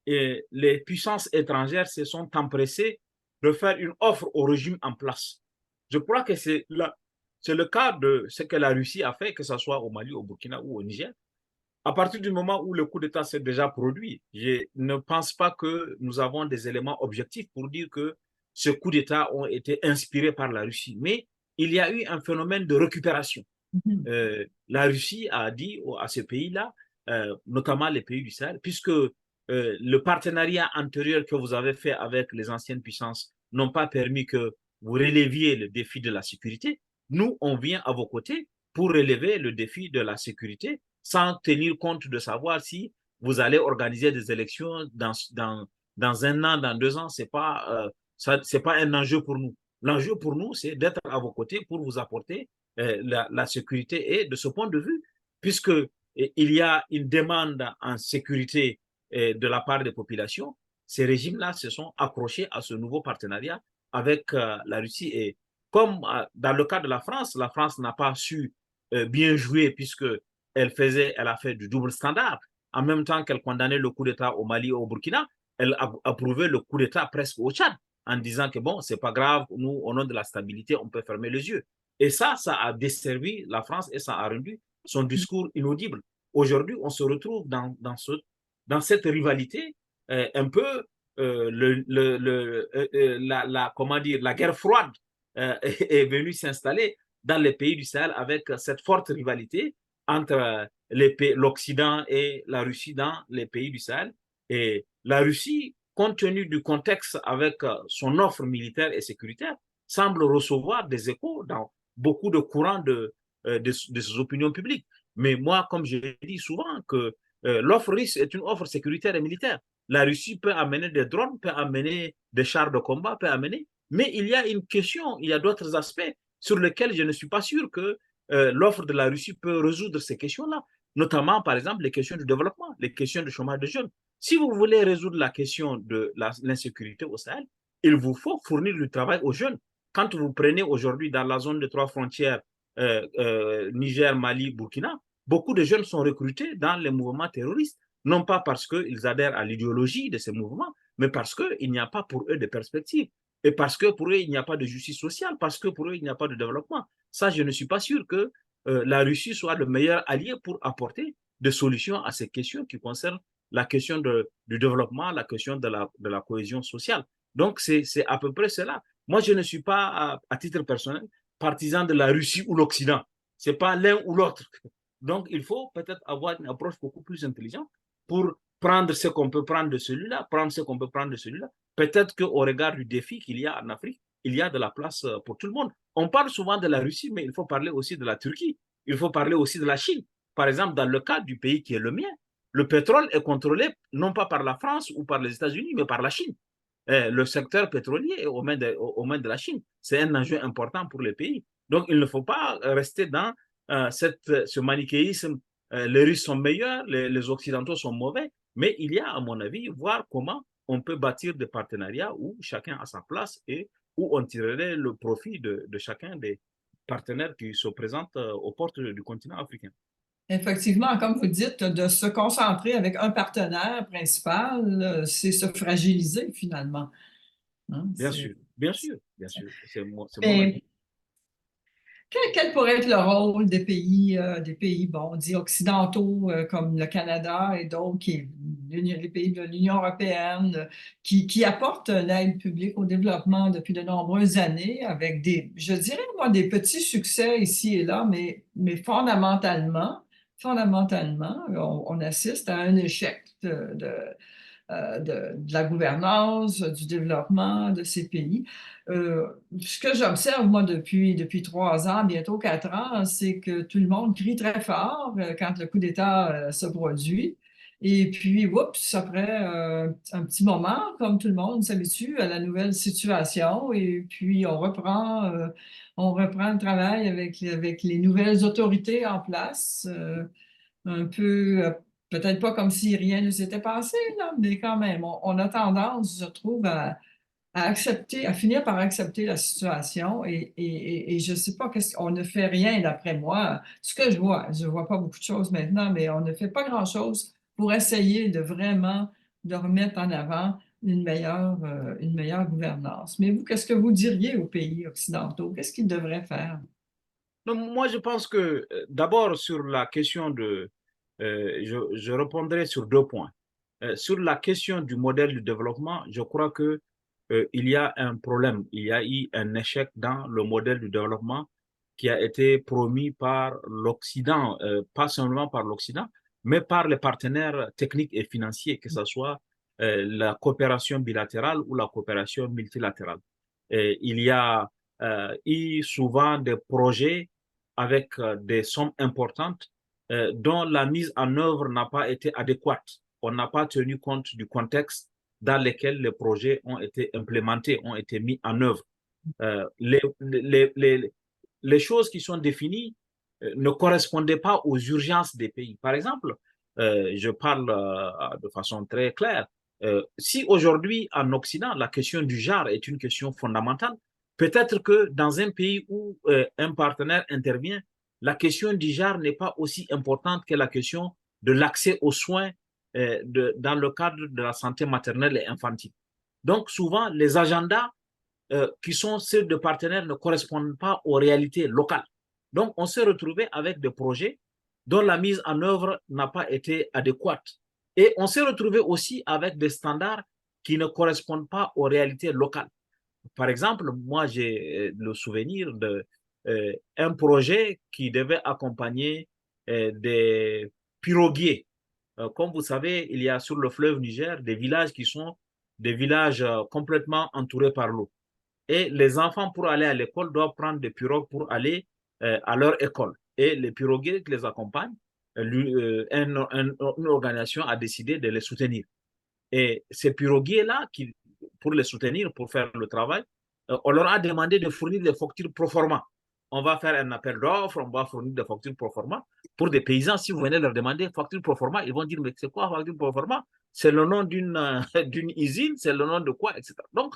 [SPEAKER 3] et les puissances étrangères se sont empressées de faire une offre au régime en place. Je crois que c'est le cas de ce que la Russie a fait, que ce soit au Mali, au Burkina ou au Niger. À partir du moment où le coup d'État s'est déjà produit, je ne pense pas que nous avons des éléments objectifs pour dire que ce coup d'État ont été inspirés par la Russie. Mais il y a eu un phénomène de récupération.
[SPEAKER 2] Mhm.
[SPEAKER 3] La Russie a dit à ces pays-là, notamment les pays du Sahel, puisque le partenariat antérieur que vous avez fait avec les anciennes puissances n'ont pas permis que vous releviez le défi de la sécurité, nous, on vient à vos côtés pour relever le défi de la sécurité sans tenir compte de savoir si vous allez organiser des élections dans 1 an, dans 2 ans. C'est pas un enjeu pour nous. L'enjeu pour nous, c'est d'être à vos côtés pour vous apporter la sécurité. Et de ce point de vue, puisque il y a une demande en sécurité de la part des populations, ces régimes-là se sont accrochés à ce nouveau partenariat avec la Russie. Et comme dans le cas de la France n'a pas su bien jouer puisque elle a fait du double standard. En même temps qu'elle condamnait le coup d'État au Mali et au Burkina, elle a approuvé le coup d'État presque au Tchad en disant que bon, c'est pas grave, nous, au nom de la stabilité, on peut fermer les yeux. Et ça a desservi la France et ça a rendu son discours inaudible. Aujourd'hui, on se retrouve dans cette rivalité un peu comment dire, la guerre froide est venue s'installer dans les pays du Sahel avec cette forte rivalité entre l'Occident et la Russie dans les pays du Sahel. Et la Russie, compte tenu du contexte avec son offre militaire et sécuritaire, semble recevoir des échos dans beaucoup de courants de ses opinions publiques. Mais moi, comme je dis souvent, que l'offre russe est une offre sécuritaire et militaire. La Russie peut amener des drones, peut amener des chars de combat, peut amener. Mais il y a une question, il y a d'autres aspects sur lesquels je ne suis pas sûr que l'offre de la Russie peut résoudre ces questions-là, notamment, par exemple, les questions du développement, les questions du chômage des jeunes. Si vous voulez résoudre la question de l'insécurité au Sahel, il vous faut fournir du travail aux jeunes. Quand vous prenez aujourd'hui dans la zone de 3 frontières, Niger, Mali, Burkina, beaucoup de jeunes sont recrutés dans les mouvements terroristes, non pas parce qu'ils adhèrent à l'idéologie de ces mouvements, mais parce qu'il n'y a pas pour eux de perspective. Et parce que pour eux, il n'y a pas de justice sociale, parce que pour eux, il n'y a pas de développement. Ça, je ne suis pas sûr que la Russie soit le meilleur allié pour apporter des solutions à ces questions qui concernent la question du développement, la question de la cohésion sociale. Donc, c'est à peu près cela. Moi, je ne suis pas, à titre personnel, partisan de la Russie ou l'Occident. Ce n'est pas l'un ou l'autre. Donc, il faut peut-être avoir une approche beaucoup plus intelligente pour prendre ce qu'on peut prendre de celui-là, prendre ce qu'on peut prendre de celui-là. Peut-être qu'au regard du défi qu'il y a en Afrique, il y a de la place pour tout le monde. On parle souvent de la Russie, mais il faut parler aussi de la Turquie. Il faut parler aussi de la Chine. Par exemple, dans le cas du pays qui est le mien, le pétrole est contrôlé non pas par la France ou par les États-Unis, mais par la Chine. Le secteur pétrolier est aux mains de la Chine. C'est un enjeu important pour les pays. Donc, il ne faut pas rester dans ce manichéisme. Les Russes sont meilleurs, les Occidentaux sont mauvais, mais il y a, à mon avis, voir comment on peut bâtir des partenariats où chacun a sa place et où on tirerait le profit de chacun des partenaires qui se présentent aux portes du continent africain.
[SPEAKER 2] Effectivement, comme vous dites, de se concentrer avec un partenaire principal, c'est se fragiliser finalement. Hein,
[SPEAKER 3] Bien sûr, bien sûr, bien sûr. C'est mon
[SPEAKER 2] Mais
[SPEAKER 3] avis.
[SPEAKER 2] quel pourrait être le rôle des pays bon, dits occidentaux comme le Canada et d'autres, les pays de l'Union européenne, qui apportent l'aide publique au développement depuis de nombreuses années avec je dirais moi, des petits succès ici et là, mais fondamentalement, on assiste à un échec de la gouvernance, du développement de ces pays. Ce que j'observe, moi, depuis 3 ans, bientôt 4 ans, c'est que tout le monde crie très fort quand le coup d'État se produit. Et puis, oups, après un petit moment, comme tout le monde s'habitue à la nouvelle situation, et puis on reprend le travail avec les nouvelles autorités en place, un peu, peut-être pas comme si rien ne s'était passé, là, mais quand même, on a tendance, je trouve, à accepter, à finir par accepter la situation, et je sais pas, on ne fait rien d'après moi. Ce que je vois pas beaucoup de choses maintenant, mais on ne fait pas grand-chose pour essayer de vraiment de remettre en avant une meilleure gouvernance. Mais vous, qu'est-ce que vous diriez aux pays occidentaux? Qu'est-ce qu'ils devraient faire?
[SPEAKER 3] Non, moi, je pense que d'abord sur la question je répondrai sur 2 points. Sur la question du modèle de développement, je crois que il y a un problème, il y a eu un échec dans le modèle de développement qui a été promis par l'Occident, pas seulement par l'Occident, mais par les partenaires techniques et financiers, que ce soit la coopération bilatérale ou la coopération multilatérale. Et il y a eu souvent des projets avec des sommes importantes dont la mise en œuvre n'a pas été adéquate. On n'a pas tenu compte du contexte dans lequel les projets ont été implémentés, ont été mis en œuvre. Euh, les, les, les, les choses qui sont définies ne correspondaient pas aux urgences des pays. Par exemple, je parle de façon très claire. Si aujourd'hui, en Occident, la question du genre est une question fondamentale, peut-être que dans un pays où un partenaire intervient, la question du genre n'est pas aussi importante que la question de l'accès aux soins dans le cadre de la santé maternelle et infantile. Donc, souvent, les agendas qui sont ceux de partenaires ne correspondent pas aux réalités locales. Donc, on s'est retrouvé avec des projets dont la mise en œuvre n'a pas été adéquate. Et on s'est retrouvé aussi avec des standards qui ne correspondent pas aux réalités locales. Par exemple, moi, j'ai le souvenir d'un projet qui devait accompagner des piroguiers. Comme vous savez, il y a sur le fleuve Niger des villages qui sont des villages complètement entourés par l'eau. Et les enfants, pour aller à l'école, doivent prendre des pirogues pour aller à leur école. Et les piroguiers qui les accompagnent, une organisation a décidé de les soutenir. Et ces piroguiers-là, pour les soutenir, pour faire le travail, on leur a demandé de fournir des factures pro forma. On va faire un appel d'offres, on va fournir des factures pro forma. Pour des paysans, si vous venez leur demander facture pro forma, ils vont dire, mais c'est quoi facture pro forma? C'est le nom d'une usine, c'est le nom de quoi, etc. Donc,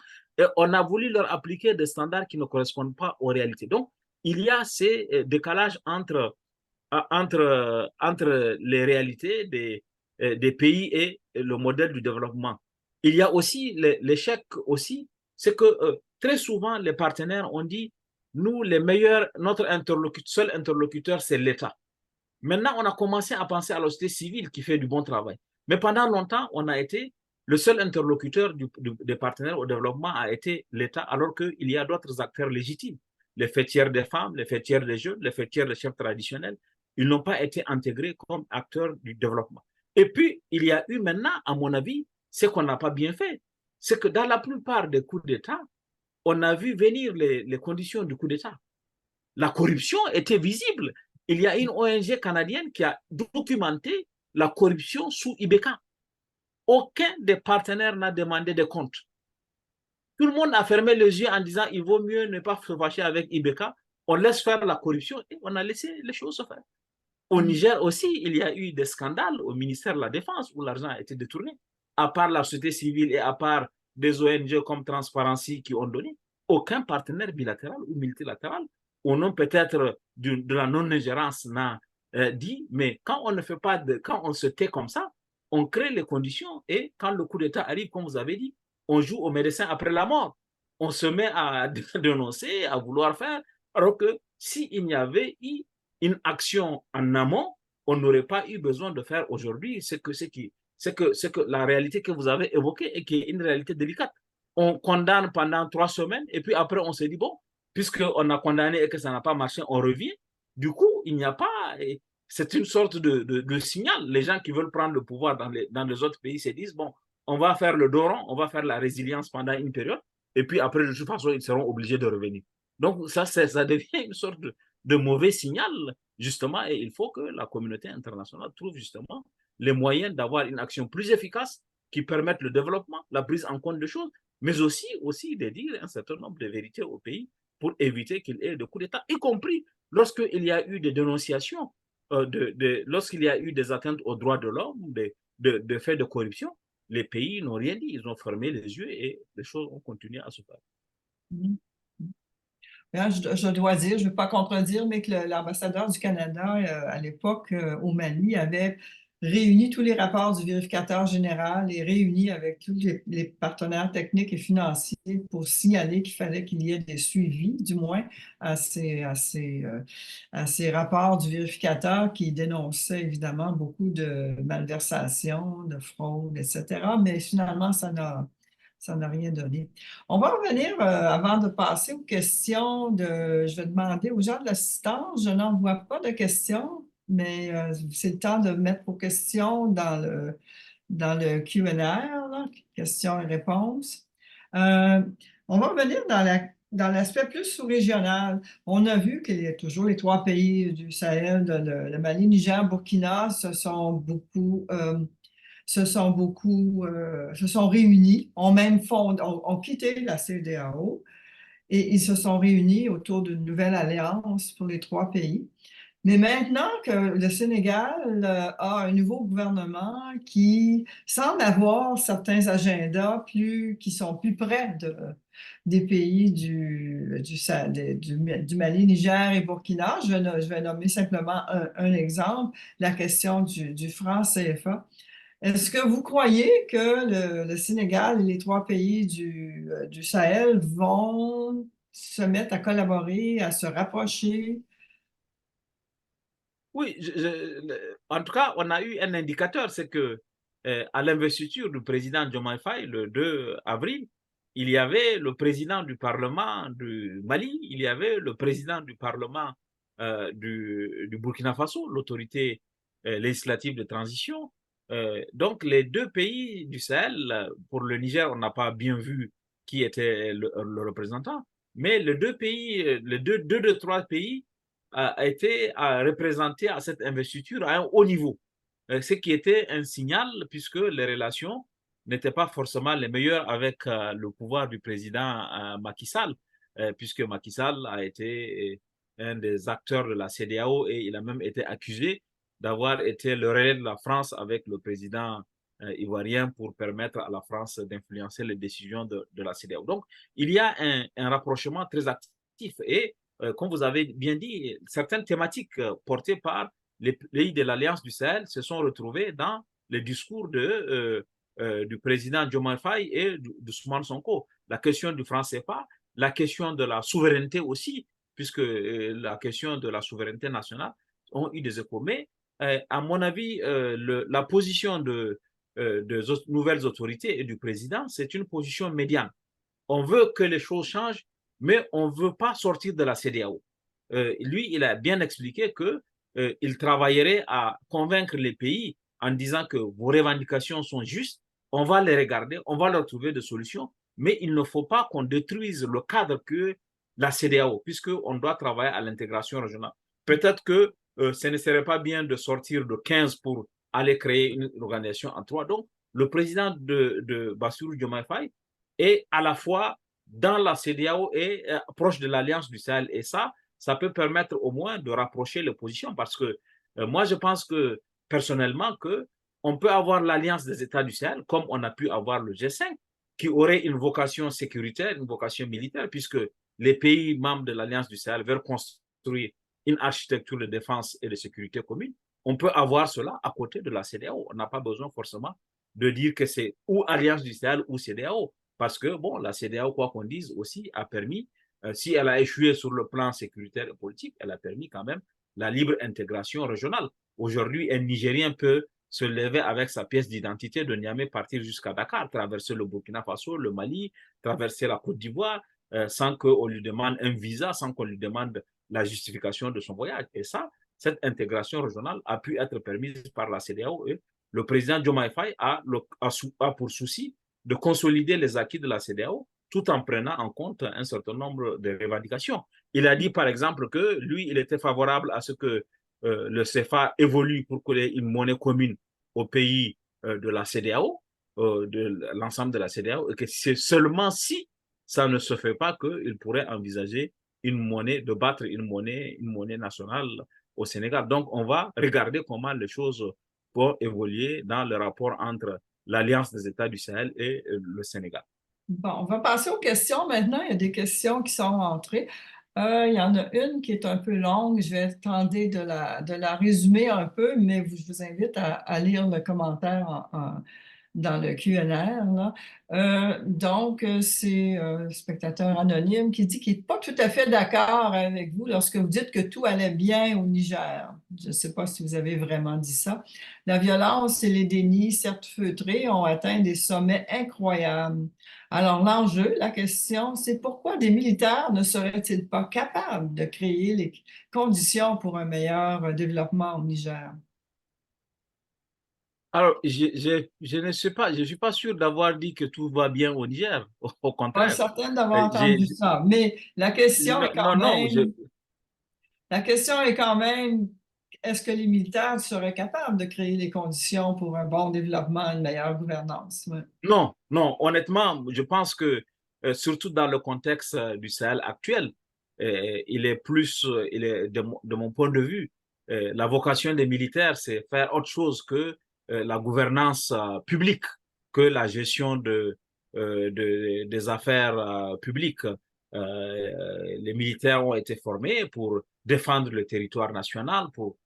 [SPEAKER 3] on a voulu leur appliquer des standards qui ne correspondent pas aux réalités. Donc, il y a ces décalages entre les réalités des pays et le modèle du développement. Il y a aussi l'échec aussi, c'est que très souvent les partenaires ont dit, nous les meilleurs, notre seul interlocuteur, c'est l'État. Maintenant, on a commencé à penser à la société civile qui fait du bon travail. Mais pendant longtemps, on a été le seul interlocuteur des partenaires au développement a été l'État, alors qu'il y a d'autres acteurs légitimes. Les fêtières des femmes, les fêtières des jeunes, les fêtières des chefs traditionnels, ils n'ont pas été intégrés comme acteurs du développement. Et puis, il y a eu maintenant, à mon avis, ce qu'on n'a pas bien fait. C'est que dans la plupart des coups d'État, on a vu venir les conditions du coup d'État. La corruption était visible. Il y a une ONG canadienne qui a documenté la corruption sous Ibeka. Aucun des partenaires n'a demandé de comptes. Tout le monde a fermé les yeux en disant il vaut mieux ne pas se fâcher avec Ibeka. On laisse faire la corruption et on a laissé les choses se faire. Au Niger aussi, il y a eu des scandales au ministère de la Défense où l'argent a été détourné. À part la société civile et à part des ONG comme Transparency qui ont donné, aucun partenaire bilatéral ou multilatéral, au nom peut-être de la non-ingérence, n'a dit, mais quand on ne fait pas quand on se tait comme ça, on crée les conditions et quand le coup d'État arrive, comme vous avez dit, on joue au médecin après la mort. On se met à dénoncer, à vouloir faire, alors que s'il n'y avait eu une action en amont, on n'aurait pas eu besoin de faire aujourd'hui ce que la réalité que vous avez évoquée et qui est une réalité délicate. On condamne pendant 3 semaines et puis après on se dit, bon, puisqu'on a condamné et que ça n'a pas marché, on revient. Du coup, il n'y a pas... C'est une sorte de signal. Les gens qui veulent prendre le pouvoir dans les autres pays se disent, bon, on va faire le dos rond, on va faire la résilience pendant une période, et puis après, de toute façon, ils seront obligés de revenir. Donc, ça devient une sorte de mauvais signal, justement, et il faut que la communauté internationale trouve justement les moyens d'avoir une action plus efficace qui permette le développement, la prise en compte des choses, mais aussi de dire un certain nombre de vérités au pays pour éviter qu'il y ait de coups d'État, y compris lorsqu'il y a eu des dénonciations, lorsqu'il y a eu des atteintes aux droits de l'homme, de faits de corruption. Les pays n'ont rien dit, ils ont fermé les yeux et les choses ont continué à se faire.
[SPEAKER 2] Mhm. Je dois dire, je ne veux pas contredire, mais que l'ambassadeur du Canada à l'époque au Mali avait réuni tous les rapports du vérificateur général et réuni avec tous les partenaires techniques et financiers pour signaler qu'il fallait qu'il y ait des suivis, du moins, à ces rapports du vérificateur qui dénonçaient évidemment beaucoup de malversations, de fraude, etc. Mais finalement, ça n'a rien donné. On va revenir, avant de passer aux questions, je vais demander aux gens de l'assistance, je n'en vois pas de questions, mais c'est le temps de mettre vos questions dans le Q&A, là, questions et réponses. On va revenir dans l'aspect plus sous-régional. On a vu qu'il y a toujours les 3 pays du Sahel, le Mali, Niger, Burkina, se sont réunis, ont quitté la CEDEAO et ils se sont réunis autour d'une nouvelle alliance pour les 3 pays. Mais maintenant que le Sénégal a un nouveau gouvernement qui semble avoir certains agendas qui sont plus près des pays du Mali, Niger et Burkina. Je vais nommer simplement un exemple, la question du franc CFA. Est-ce que vous croyez que le Sénégal et les 3 pays du Sahel vont se mettre à collaborer, à se rapprocher?
[SPEAKER 3] Oui, en tout cas, on a eu un indicateur, c'est que à l'investiture du président Diomaye Faye le 2 avril, il y avait le président du Parlement du Mali, il y avait le président du Parlement du Burkina Faso, l'autorité législative de transition. Donc, les 2 pays du Sahel, pour le Niger, on n'a pas bien vu qui était le représentant, mais les 2 pays, les deux de 3 pays a été représenté à cette investiture à un haut niveau, ce qui était un signal puisque les relations n'étaient pas forcément les meilleures avec le pouvoir du président Macky Sall, puisque Macky Sall a été un des acteurs de la CEDEAO et il a même été accusé d'avoir été le relais de la France avec le président ivoirien pour permettre à la France d'influencer les décisions de la CEDEAO. Donc, il y a un rapprochement très actif et comme vous avez bien dit, certaines thématiques portées par les pays de l'Alliance du Sahel se sont retrouvées dans le discours du président Diomaye Faye et d'Ousmane Sonko. La question du franc CFA, la question de la souveraineté aussi, puisque la question de la souveraineté nationale ont eu des échos. Mais à mon avis, la position des nouvelles autorités et du président, c'est une position médiane. On veut que les choses changent, mais on ne veut pas sortir de la CEDEAO. Lui, il a bien expliqué qu'il travaillerait à convaincre les pays en disant que vos revendications sont justes, on va les regarder, on va leur trouver des solutions, mais il ne faut pas qu'on détruise le cadre que la CEDEAO, puisqu'on doit travailler à l'intégration régionale. Peut-être que ce ne serait pas bien de sortir de 15 pour aller créer une organisation en 3. Donc, le président de Bassirou Diomaye Faye est à la fois dans la CEDEAO et proche de l'Alliance du Sahel. Et ça peut permettre au moins de rapprocher les positions parce que moi, je pense que personnellement qu'on peut avoir l'Alliance des États du Sahel comme on a pu avoir le G5 qui aurait une vocation sécuritaire, une vocation militaire puisque les pays membres de l'Alliance du Sahel veulent construire une architecture de défense et de sécurité commune. On peut avoir cela à côté de la CEDEAO. On n'a pas besoin forcément de dire que c'est ou Alliance du Sahel ou CEDEAO. Parce que, bon, la CEDEAO, quoi qu'on dise aussi, a permis, si elle a échoué sur le plan sécuritaire et politique, elle a permis quand même la libre intégration régionale. Aujourd'hui, un Nigérien peut se lever avec sa pièce d'identité de Niamey, partir jusqu'à Dakar, traverser le Burkina Faso, le Mali, traverser la Côte d'Ivoire, sans qu'on lui demande un visa, sans qu'on lui demande la justification de son voyage. Et ça, cette intégration régionale a pu être permise par la CEDEAO et le président Diomaye Faye a pour souci de consolider les acquis de la CEDEAO tout en prenant en compte un certain nombre de revendications. Il a dit, par exemple, que lui, il était favorable à ce que le CFA évolue pour qu'il y ait une monnaie commune au pays de la CEDEAO, de l'ensemble de la CEDEAO, et que c'est seulement si ça ne se fait pas qu'il pourrait envisager de battre une monnaie nationale au Sénégal. Donc, on va regarder comment les choses vont évoluer dans le rapport entre l'Alliance des États du Sahel et le Sénégal.
[SPEAKER 2] Bon, on va passer aux questions maintenant. Il y a des questions qui sont entrées. Il y en a une qui est un peu longue. Je vais tenter de la résumer un peu, mais je vous invite à lire le commentaire dans le QNR, là. Donc, c'est un spectateur anonyme qui dit qu'il n'est pas tout à fait d'accord avec vous lorsque vous dites que tout allait bien au Niger. Je ne sais pas si vous avez vraiment dit ça. La violence et les dénis, certes feutrés, ont atteint des sommets incroyables. Alors, l'enjeu, la question, c'est pourquoi des militaires ne seraient-ils pas capables de créer les conditions pour un meilleur développement au Niger?
[SPEAKER 3] Alors, je ne sais pas, je ne suis pas sûr d'avoir dit que tout va bien au Niger. Au
[SPEAKER 2] Pas
[SPEAKER 3] contraire.
[SPEAKER 2] certaine d'avoir
[SPEAKER 3] J'ai-
[SPEAKER 2] entendu ça, mais
[SPEAKER 3] non, non,
[SPEAKER 2] la question est quand même, est-ce que les militaires seraient capables de créer les conditions pour un bon développement, une meilleure gouvernance? Ouais.
[SPEAKER 3] non, non, honnêtement, je pense que, surtout dans le contexte du Sahel actuel, il est de mon point de vue, la vocation des militaires, c'est faire autre chose que la gouvernance publique, que la gestion des affaires publiques. Les militaires ont été formés pour défendre le territoire national, pour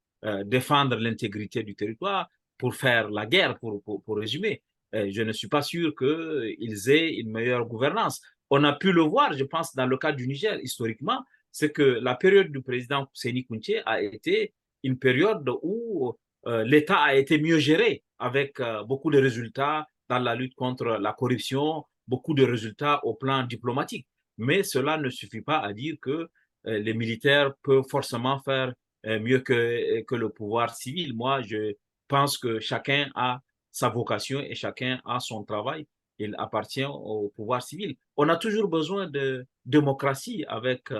[SPEAKER 3] défendre l'intégrité du territoire, pour faire la guerre, pour résumer. Je ne suis pas sûr qu'ils aient une meilleure gouvernance. On a pu le voir, je pense, dans le cas du Niger, historiquement, c'est que la période du président Séni Kountché a été une période où l'État a été mieux géré, avec beaucoup de résultats dans la lutte contre la corruption, beaucoup de résultats au plan diplomatique. Mais cela ne suffit pas à dire que les militaires peuvent forcément faire mieux que le pouvoir civil. Moi, je pense que chacun a sa vocation et chacun a son travail. Il appartient au pouvoir civil. On a toujours besoin de démocratie avec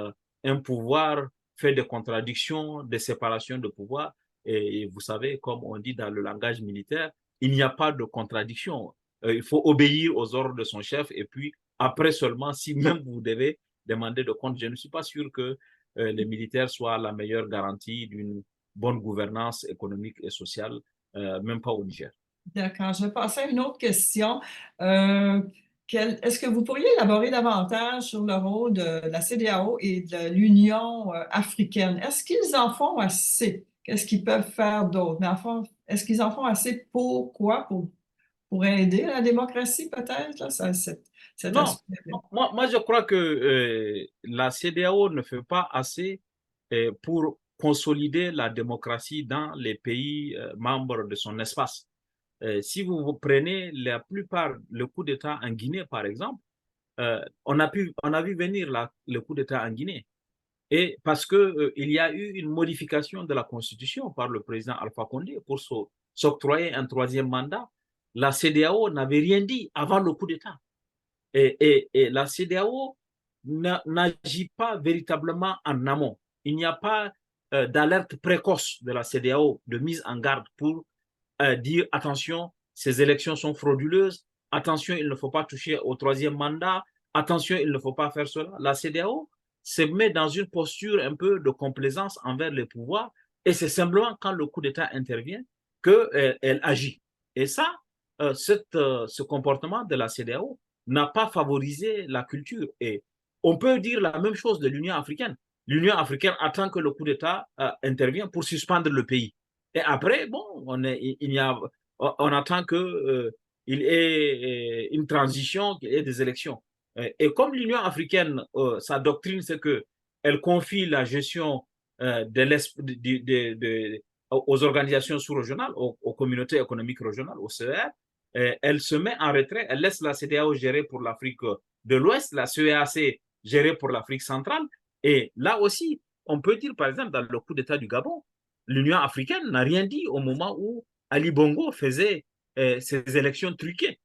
[SPEAKER 3] un pouvoir fait de contradictions, de séparation de pouvoir. Et vous savez, comme on dit dans le langage militaire, il n'y a pas de contradiction. Il faut obéir aux ordres de son chef et puis après seulement, si même vous devez demander de compte, je ne suis pas sûr que les militaires soient la meilleure garantie d'une bonne gouvernance économique et sociale, même pas au Niger.
[SPEAKER 2] D'accord, je vais passer à une autre question. Est-ce que vous pourriez élaborer davantage sur le rôle de la CEDEAO et de l'Union africaine? Est-ce qu'ils en font assez? Qu'est-ce qu'ils peuvent faire d'autre? Mais enfin, est-ce qu'ils en font assez pour quoi? Pour aider la démocratie, peut-être, là, cet
[SPEAKER 3] Non,
[SPEAKER 2] aspect-là?
[SPEAKER 3] moi je crois que la CEDEAO ne fait pas assez pour consolider la démocratie dans les pays membres de son espace. Si vous prenez la plupart, le coup d'État en Guinée, par exemple, on a vu venir le coup d'État en Guinée. Et parce que il y a eu une modification de la Constitution par le président Alpha Condé pour s'octroyer un troisième mandat, la CEDEAO n'avait rien dit avant le coup d'État. Et la CEDEAO n'agit pas véritablement en amont. Il n'y a pas d'alerte précoce de la CEDEAO, de mise en garde pour dire attention, ces élections sont frauduleuses, attention, il ne faut pas toucher au troisième mandat, attention, il ne faut pas faire cela. La CEDEAO se met dans une posture un peu de complaisance envers les pouvoirs et c'est simplement quand le coup d'État intervient qu'elle agit. Et ça, ce comportement de la CEDEAO n'a pas favorisé la culture. Et on peut dire la même chose de l'Union africaine. L'Union africaine attend que le coup d'État intervienne pour suspendre le pays. Et après, bon, on attend qu'il y ait une transition, qu'il y ait des élections. Et comme l'Union africaine, sa doctrine, c'est qu'elle confie la gestion aux organisations sous-régionales, aux communautés économiques régionales, au CER, elle se met en retrait, elle laisse la CEDEAO gérer pour l'Afrique de l'Ouest, la CEAC gérer pour l'Afrique centrale. Et là aussi, on peut dire, par exemple, dans le coup d'État du Gabon, l'Union africaine n'a rien dit au moment où Ali Bongo faisait ses élections truquées.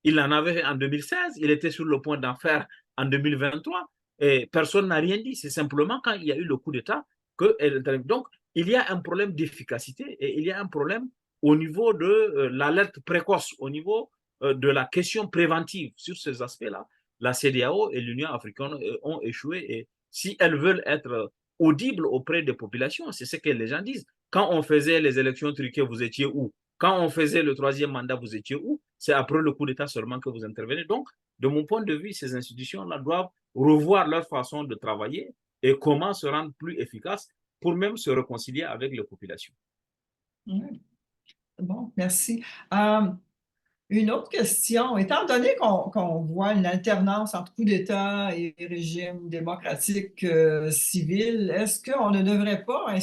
[SPEAKER 3] Il en avait fait en 2016, il était sur le point d'en faire en 2023, et personne n'a rien dit. C'est simplement quand il y a eu le coup d'État que... Donc, il y a un problème d'efficacité et il y a un problème au niveau de l'alerte précoce, au niveau de la question préventive. Sur ces aspects-là, la CEDEAO et l'Union africaine ont échoué, et si elles veulent être audibles auprès des populations, c'est ce que les gens disent. Quand on faisait les élections truquées, vous étiez où? Quand on faisait le troisième mandat, vous étiez où? C'est après le coup d'État seulement que vous intervenez. Donc, de mon point de vue, ces institutions-là doivent revoir leur façon de travailler et comment se rendre plus efficaces pour même se réconcilier avec les populations.
[SPEAKER 2] Oui. Bon, merci. Une autre question, étant donné qu'on voit une alternance entre coup d'État et régime démocratique civil, est-ce qu'on ne devrait pas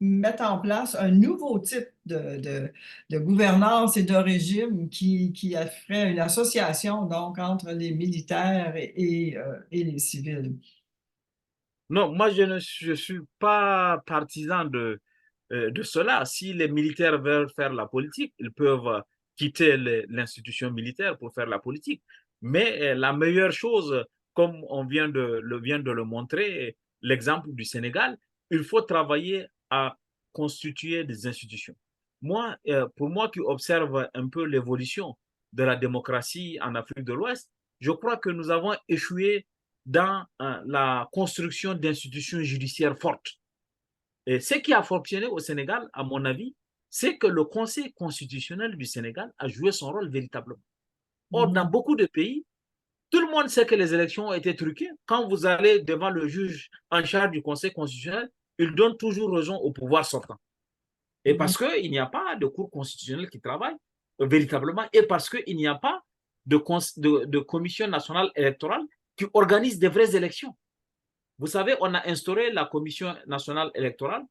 [SPEAKER 2] mettre en place un nouveau type de gouvernance et de régime qui ferait une association donc entre les militaires et les civils?
[SPEAKER 3] Non, moi, je ne suis pas partisan de cela. Si les militaires veulent faire la politique, ils peuvent quitter l'institution militaire pour faire la politique. Mais la meilleure chose, comme on vient de le montrer, l'exemple du Sénégal, il faut travailler à constituer des institutions. Moi, pour moi qui observe un peu l'évolution de la démocratie en Afrique de l'Ouest, je crois que nous avons échoué dans la construction d'institutions judiciaires fortes. Et ce qui a fonctionné au Sénégal, à mon avis, c'est que le Conseil constitutionnel du Sénégal a joué son rôle véritablement. Or, dans beaucoup de pays, tout le monde sait que les élections ont été truquées. Quand vous allez devant le juge en charge du Conseil constitutionnel, il donne toujours raison au pouvoir sortant. Et parce qu'il n'y a pas de cour constitutionnelle qui travaille véritablement, et parce qu'il n'y a pas de commission nationale électorale qui organise des vraies élections. Vous savez, on a instauré la commission nationale électorale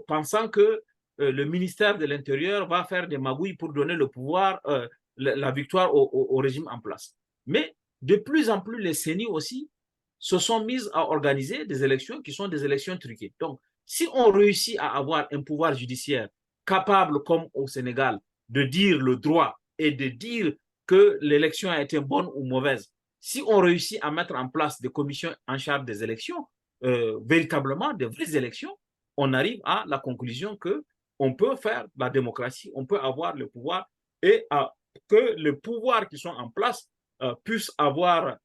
[SPEAKER 3] pensant que le ministère de l'Intérieur va faire des magouilles pour donner le pouvoir, la victoire au régime en place. Mais de plus en plus, les CENI aussi se sont mises à organiser des élections qui sont des élections truquées. Donc, si on réussit à avoir un pouvoir judiciaire capable, comme au Sénégal, de dire le droit et de dire que l'élection a été bonne ou mauvaise, si on réussit à mettre en place des commissions en charge des élections, véritablement des vraies élections, on arrive à la conclusion qu'on peut faire la démocratie, on peut avoir le pouvoir, et que les pouvoirs qui sont en place puissent avoir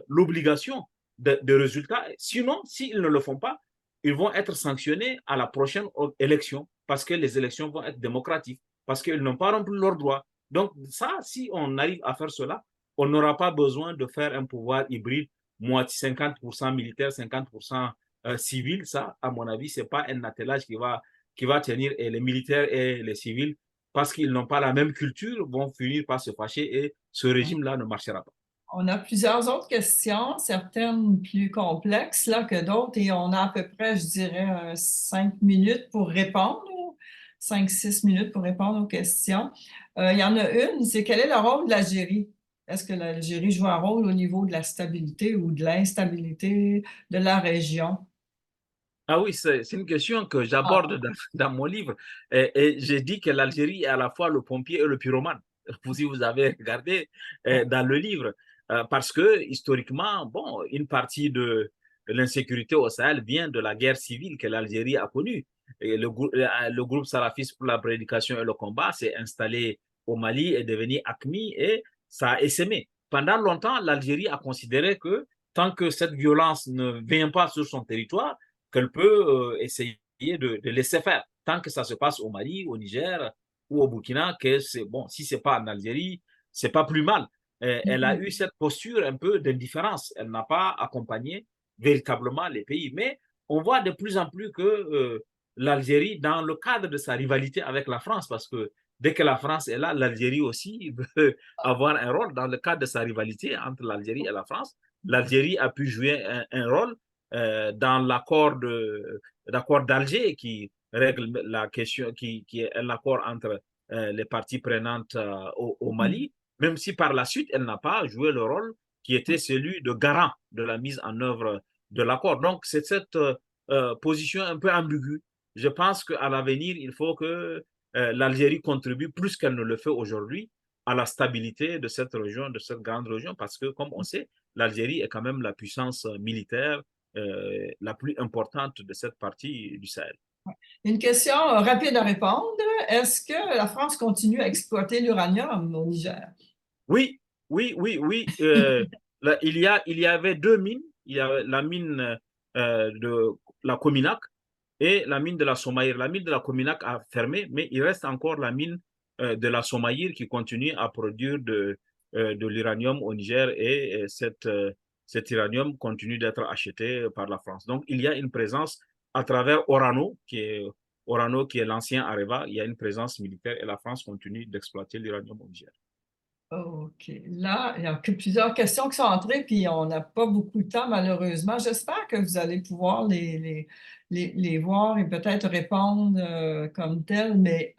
[SPEAKER 3] l'obligation de résultats. Sinon, s'ils ne le font pas, ils vont être sanctionnés à la prochaine élection parce que les élections vont être démocratiques, parce qu'ils n'ont pas rempli leurs droits. Donc ça, si on arrive à faire cela, on n'aura pas besoin de faire un pouvoir hybride, moitié 50% militaire, 50% civil. Ça, à mon avis, ce n'est pas un attelage qui va tenir, et les militaires et les civils, parce qu'ils n'ont pas la même culture, vont finir par se fâcher, et ce régime-là ne marchera pas.
[SPEAKER 2] On a plusieurs autres questions, certaines plus complexes là, que d'autres, et on a à peu près, je dirais, 5 minutes pour répondre, 5-6 minutes pour répondre aux questions. Il y en a une, c'est quel est le rôle de l'Algérie? Est-ce que l'Algérie joue un rôle au niveau de la stabilité ou de l'instabilité de la région?
[SPEAKER 3] Ah oui, c'est une question que j'aborde dans mon livre. Et j'ai dit que l'Algérie est à la fois le pompier et le pyromane. Si vous avez regardé dans le livre, parce que historiquement, bon, une partie de l'insécurité au Sahel vient de la guerre civile que l'Algérie a connue. Et le groupe salafiste pour la prédication et le combat s'est installé au Mali, est devenu AQMI, et ça a essaimé. Pendant longtemps, l'Algérie a considéré que tant que cette violence ne vient pas sur son territoire, qu'elle peut essayer de laisser faire. Tant que ça se passe au Mali, au Niger ou au Burkina, que c'est bon, si c'est pas en Algérie, c'est pas plus mal. Elle a eu cette posture un peu d'indifférence. Elle n'a pas accompagné véritablement les pays. Mais on voit de plus en plus que l'Algérie, dans le cadre de sa rivalité avec la France, parce que dès que la France est là, l'Algérie aussi veut avoir un rôle dans le cadre de sa rivalité entre l'Algérie et la France. L'Algérie a pu jouer un rôle dans l'accord d'Alger qui règle la question, qui est un accord entre les parties prenantes au Mali, même si par la suite, elle n'a pas joué le rôle qui était celui de garant de la mise en œuvre de l'accord. Donc, c'est cette position un peu ambiguë. Je pense qu'à l'avenir, il faut que l'Algérie contribue plus qu'elle ne le fait aujourd'hui à la stabilité de cette région, de cette grande région, parce que, comme on sait, l'Algérie est quand même la puissance militaire la plus importante de cette partie du Sahel.
[SPEAKER 2] Une question rapide à répondre. Est-ce que la France continue à exploiter l'uranium au Niger?
[SPEAKER 3] Oui, oui, oui, oui. Il y avait deux mines. Il y avait la mine de la Cominac et la mine de la Somaïr. La mine de la Cominac a fermé, mais il reste encore la mine de la Somaïr qui continue à produire de l'uranium au Niger et cet uranium continue d'être acheté par la France. Donc, il y a une présence à travers Orano, qui est l'ancien Areva, il y a une présence militaire et la France continue d'exploiter l'uranium au Niger.
[SPEAKER 2] OK. Là, il y a plusieurs questions qui sont entrées, puis on n'a pas beaucoup de temps, malheureusement. J'espère que vous allez pouvoir les voir et peut-être répondre comme tel, mais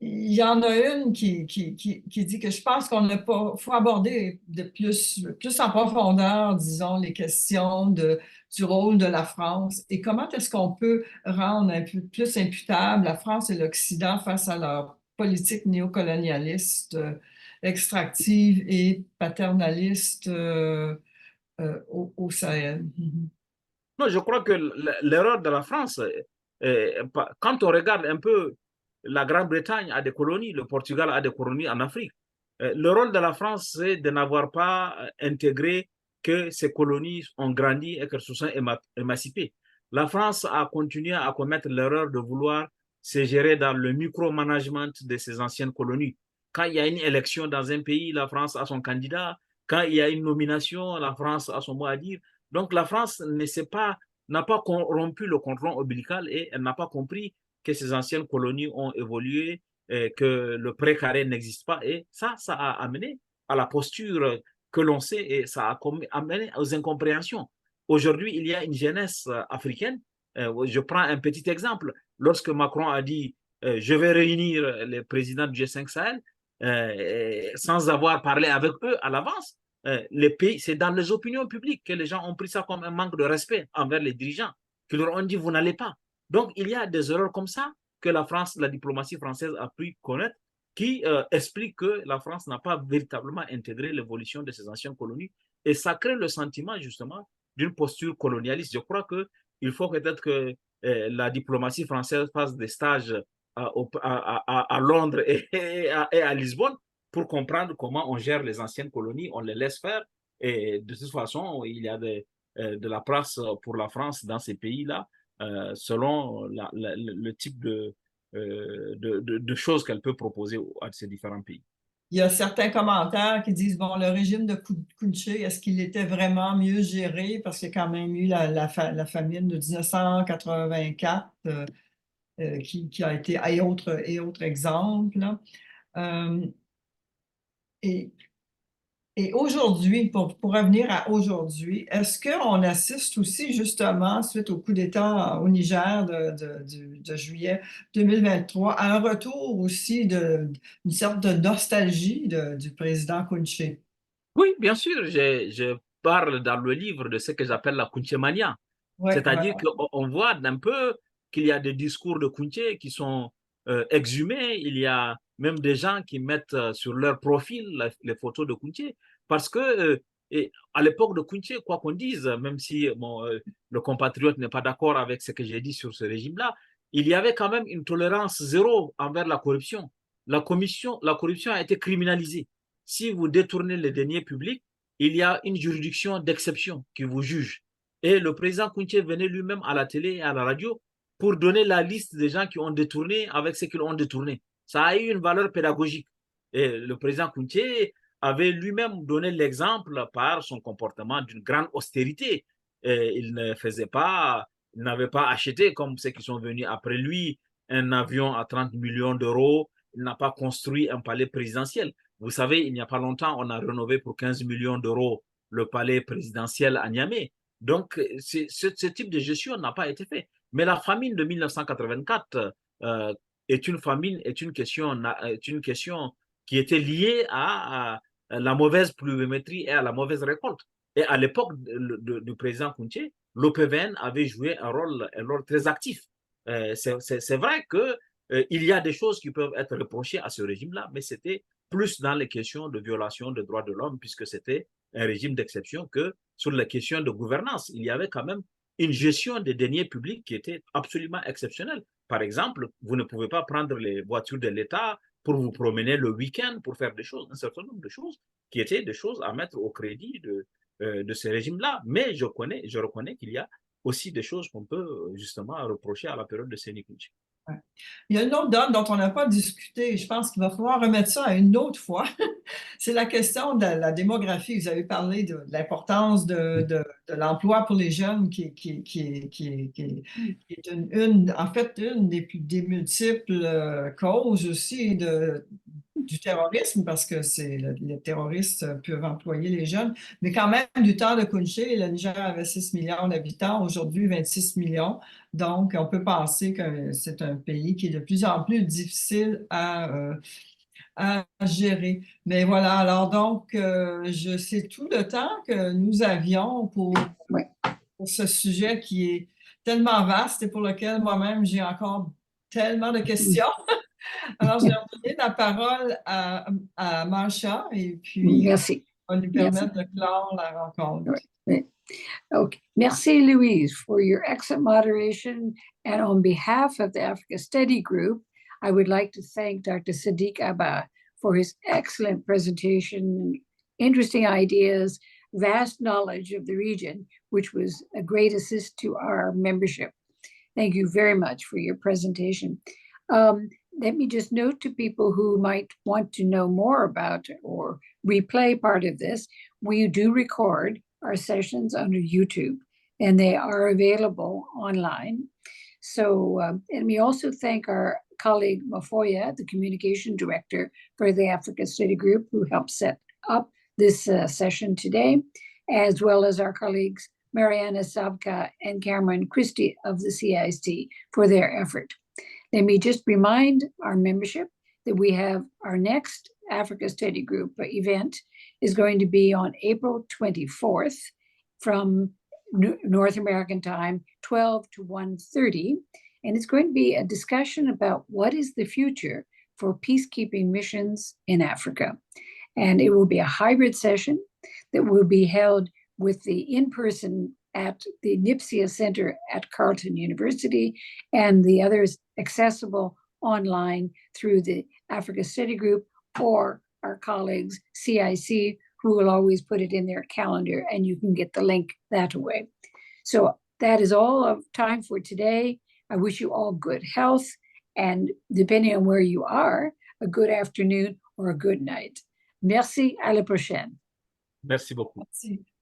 [SPEAKER 2] il y en a une qui dit que je pense qu'on n'a pas, faut aborder de plus en profondeur, disons, les questions du rôle de la France et comment est-ce qu'on peut rendre un peu plus imputable la France et l'Occident face à leur politique néocolonialiste, extractive et paternaliste au Sahel. Mhm.
[SPEAKER 3] Non, je crois que l'erreur de la France, quand on regarde un peu, la Grande-Bretagne a des colonies, le Portugal a des colonies en Afrique. Le rôle de la France, c'est de n'avoir pas intégré que ces colonies ont grandi et qu'elles se sont émancipées. La France a continué à commettre l'erreur de vouloir se gérer dans le micromanagement de ses anciennes colonies. Quand il y a une élection dans un pays, la France a son candidat. Quand il y a une nomination, la France a son mot à dire. Donc la France n'a pas rompu le cordon ombilical et elle n'a pas compris que ces anciennes colonies ont évolué, et que le précaré n'existe pas. Et ça a amené à la posture que l'on sait et ça a amené aux incompréhensions. Aujourd'hui, il y a une jeunesse africaine. Je prends un petit exemple. Lorsque Macron a dit je vais réunir les présidents du G5 Sahel, sans avoir parlé avec eux à l'avance, les pays, c'est dans les opinions publiques que les gens ont pris ça comme un manque de respect envers les dirigeants, qui leur ont dit vous n'allez pas. Donc il y a des erreurs comme ça que la diplomatie française a pu connaître, qui expliquent que la France n'a pas véritablement intégré l'évolution de ses anciennes colonies et ça crée le sentiment justement d'une posture colonialiste. Je crois qu'il faut peut-être que la diplomatie française fasse des stages à Londres et à Lisbonne pour comprendre comment on gère les anciennes colonies, on les laisse faire. Et de toute façon, il y a de la place pour la France dans ces pays-là, selon le type de choses qu'elle peut proposer à ces différents pays.
[SPEAKER 2] Il y a certains commentaires qui disent, bon, le régime de Kountché, est-ce qu'il était vraiment mieux géré? Parce qu'il y a quand même eu la famine de 1984 qui a été, et autres exemples. Et Et aujourd'hui, pour revenir à aujourd'hui, est-ce qu'on assiste aussi justement, suite au coup d'État au Niger de juillet 2023, à un retour aussi d'une sorte de nostalgie du président Kountché?
[SPEAKER 3] Oui, bien sûr, je parle dans le livre de ce que j'appelle la Kounché-mania.
[SPEAKER 2] Oui,
[SPEAKER 3] C'est-à-dire qu'on voit un peu qu'il y a des discours de Kounché qui sont exhumés. Il y a même des gens qui mettent sur leur profil les photos de Kounché. Parce que à l'époque de Kounché, quoi qu'on dise, même si le compatriote n'est pas d'accord avec ce que j'ai dit sur ce régime-là, il y avait quand même une tolérance zéro envers la corruption. La corruption a été criminalisée. Si vous détournez les deniers publics, il y a une juridiction d'exception qui vous juge. Et le président Kounché venait lui-même à la télé et à la radio pour donner la liste des gens qui ont détourné avec ce qu'ils ont détourné. Ça a eu une valeur pédagogique. Et le président Kounché avait lui-même donné l'exemple par son comportement d'une grande austérité. Et il n'avait pas acheté, comme ceux qui sont venus après lui, un avion à 30 millions d'euros. Il n'a pas construit un palais présidentiel. Vous savez, il n'y a pas longtemps, on a rénové pour 15 millions d'euros le palais présidentiel à Niamey. Donc, ce type de gestion n'a pas été fait. Mais la famine de 1984 est une question qui était liée à la mauvaise pluviométrie et à la mauvaise récolte. Et à l'époque du président Kounché, l'OPVN avait joué un rôle très actif. c'est vrai que il y a des choses qui peuvent être reprochées à ce régime-là, mais c'était plus dans les questions de violation des droits de l'homme, puisque c'était un régime d'exception, que sur les questions de gouvernance. Il y avait quand même une gestion des deniers publics qui était absolument exceptionnelle. Par exemple, vous ne pouvez pas prendre les voitures de l'État pour vous promener le week-end, pour faire des choses, un certain nombre de choses qui étaient des choses à mettre au crédit de ce régime-là. Mais je reconnais qu'il y a aussi des choses qu'on peut justement reprocher à la période de Séné Kountché.
[SPEAKER 2] Ouais. Il y a une autre donne dont on n'a pas discuté. Je pense qu'il va falloir remettre ça à une autre fois. C'est la question de la démographie. Vous avez parlé de l'importance de l'emploi pour les jeunes qui est en fait une des multiples causes aussi du terrorisme, parce que les terroristes peuvent employer les jeunes. Mais quand même, du temps de Kountché, le Niger avait 6 millions d'habitants, aujourd'hui 26 millions. Donc, on peut penser que c'est un pays qui est de plus en plus difficile à gérer. Mais voilà, alors donc, je sais tout le temps que nous avions pour ce sujet qui est tellement vaste et pour lequel moi-même j'ai encore tellement de questions. Alors, je vais donner la parole à Marsha et puis
[SPEAKER 1] Merci.
[SPEAKER 2] on va lui permettre de clore la rencontre.
[SPEAKER 1] Okay. Merci, Louise, for your excellent moderation. And on behalf of the Africa Study Group, I would like to thank Dr. Sadiq Abba for his excellent presentation, interesting ideas, vast knowledge of the region, which was a great assist to our membership. Thank you very much for your presentation. Let me just note to people who might want to know more about or replay part of this, we do record our sessions under YouTube, and they are available online. So, and we also thank our colleague Mafoya, the communication director for the Africa Study Group, who helped set up this session today, as well as our colleagues Mariana Savka and Cameron Christie of the CIST for their effort. Let me just remind our membership that we have our next Africa Study Group event is going to be on April 24th from North American time, 12 to 1:30. And it's going to be a discussion about what is the future for peacekeeping missions in Africa. And it will be a hybrid session that will be held with the in-person at the NIPSIA Center at Carleton University, and the others accessible online through the Africa Study Group or our colleagues, CIC, who will always put it in their calendar, and you can get the link that way. So that is all of time for today. I wish you all good health, and depending on where you are, a good afternoon or a good night. Merci, à la prochaine.
[SPEAKER 3] Merci beaucoup.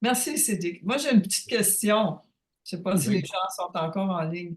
[SPEAKER 2] Merci, Cédric. Moi, j'ai une petite question. Je ne sais pas si les gens sont encore en ligne.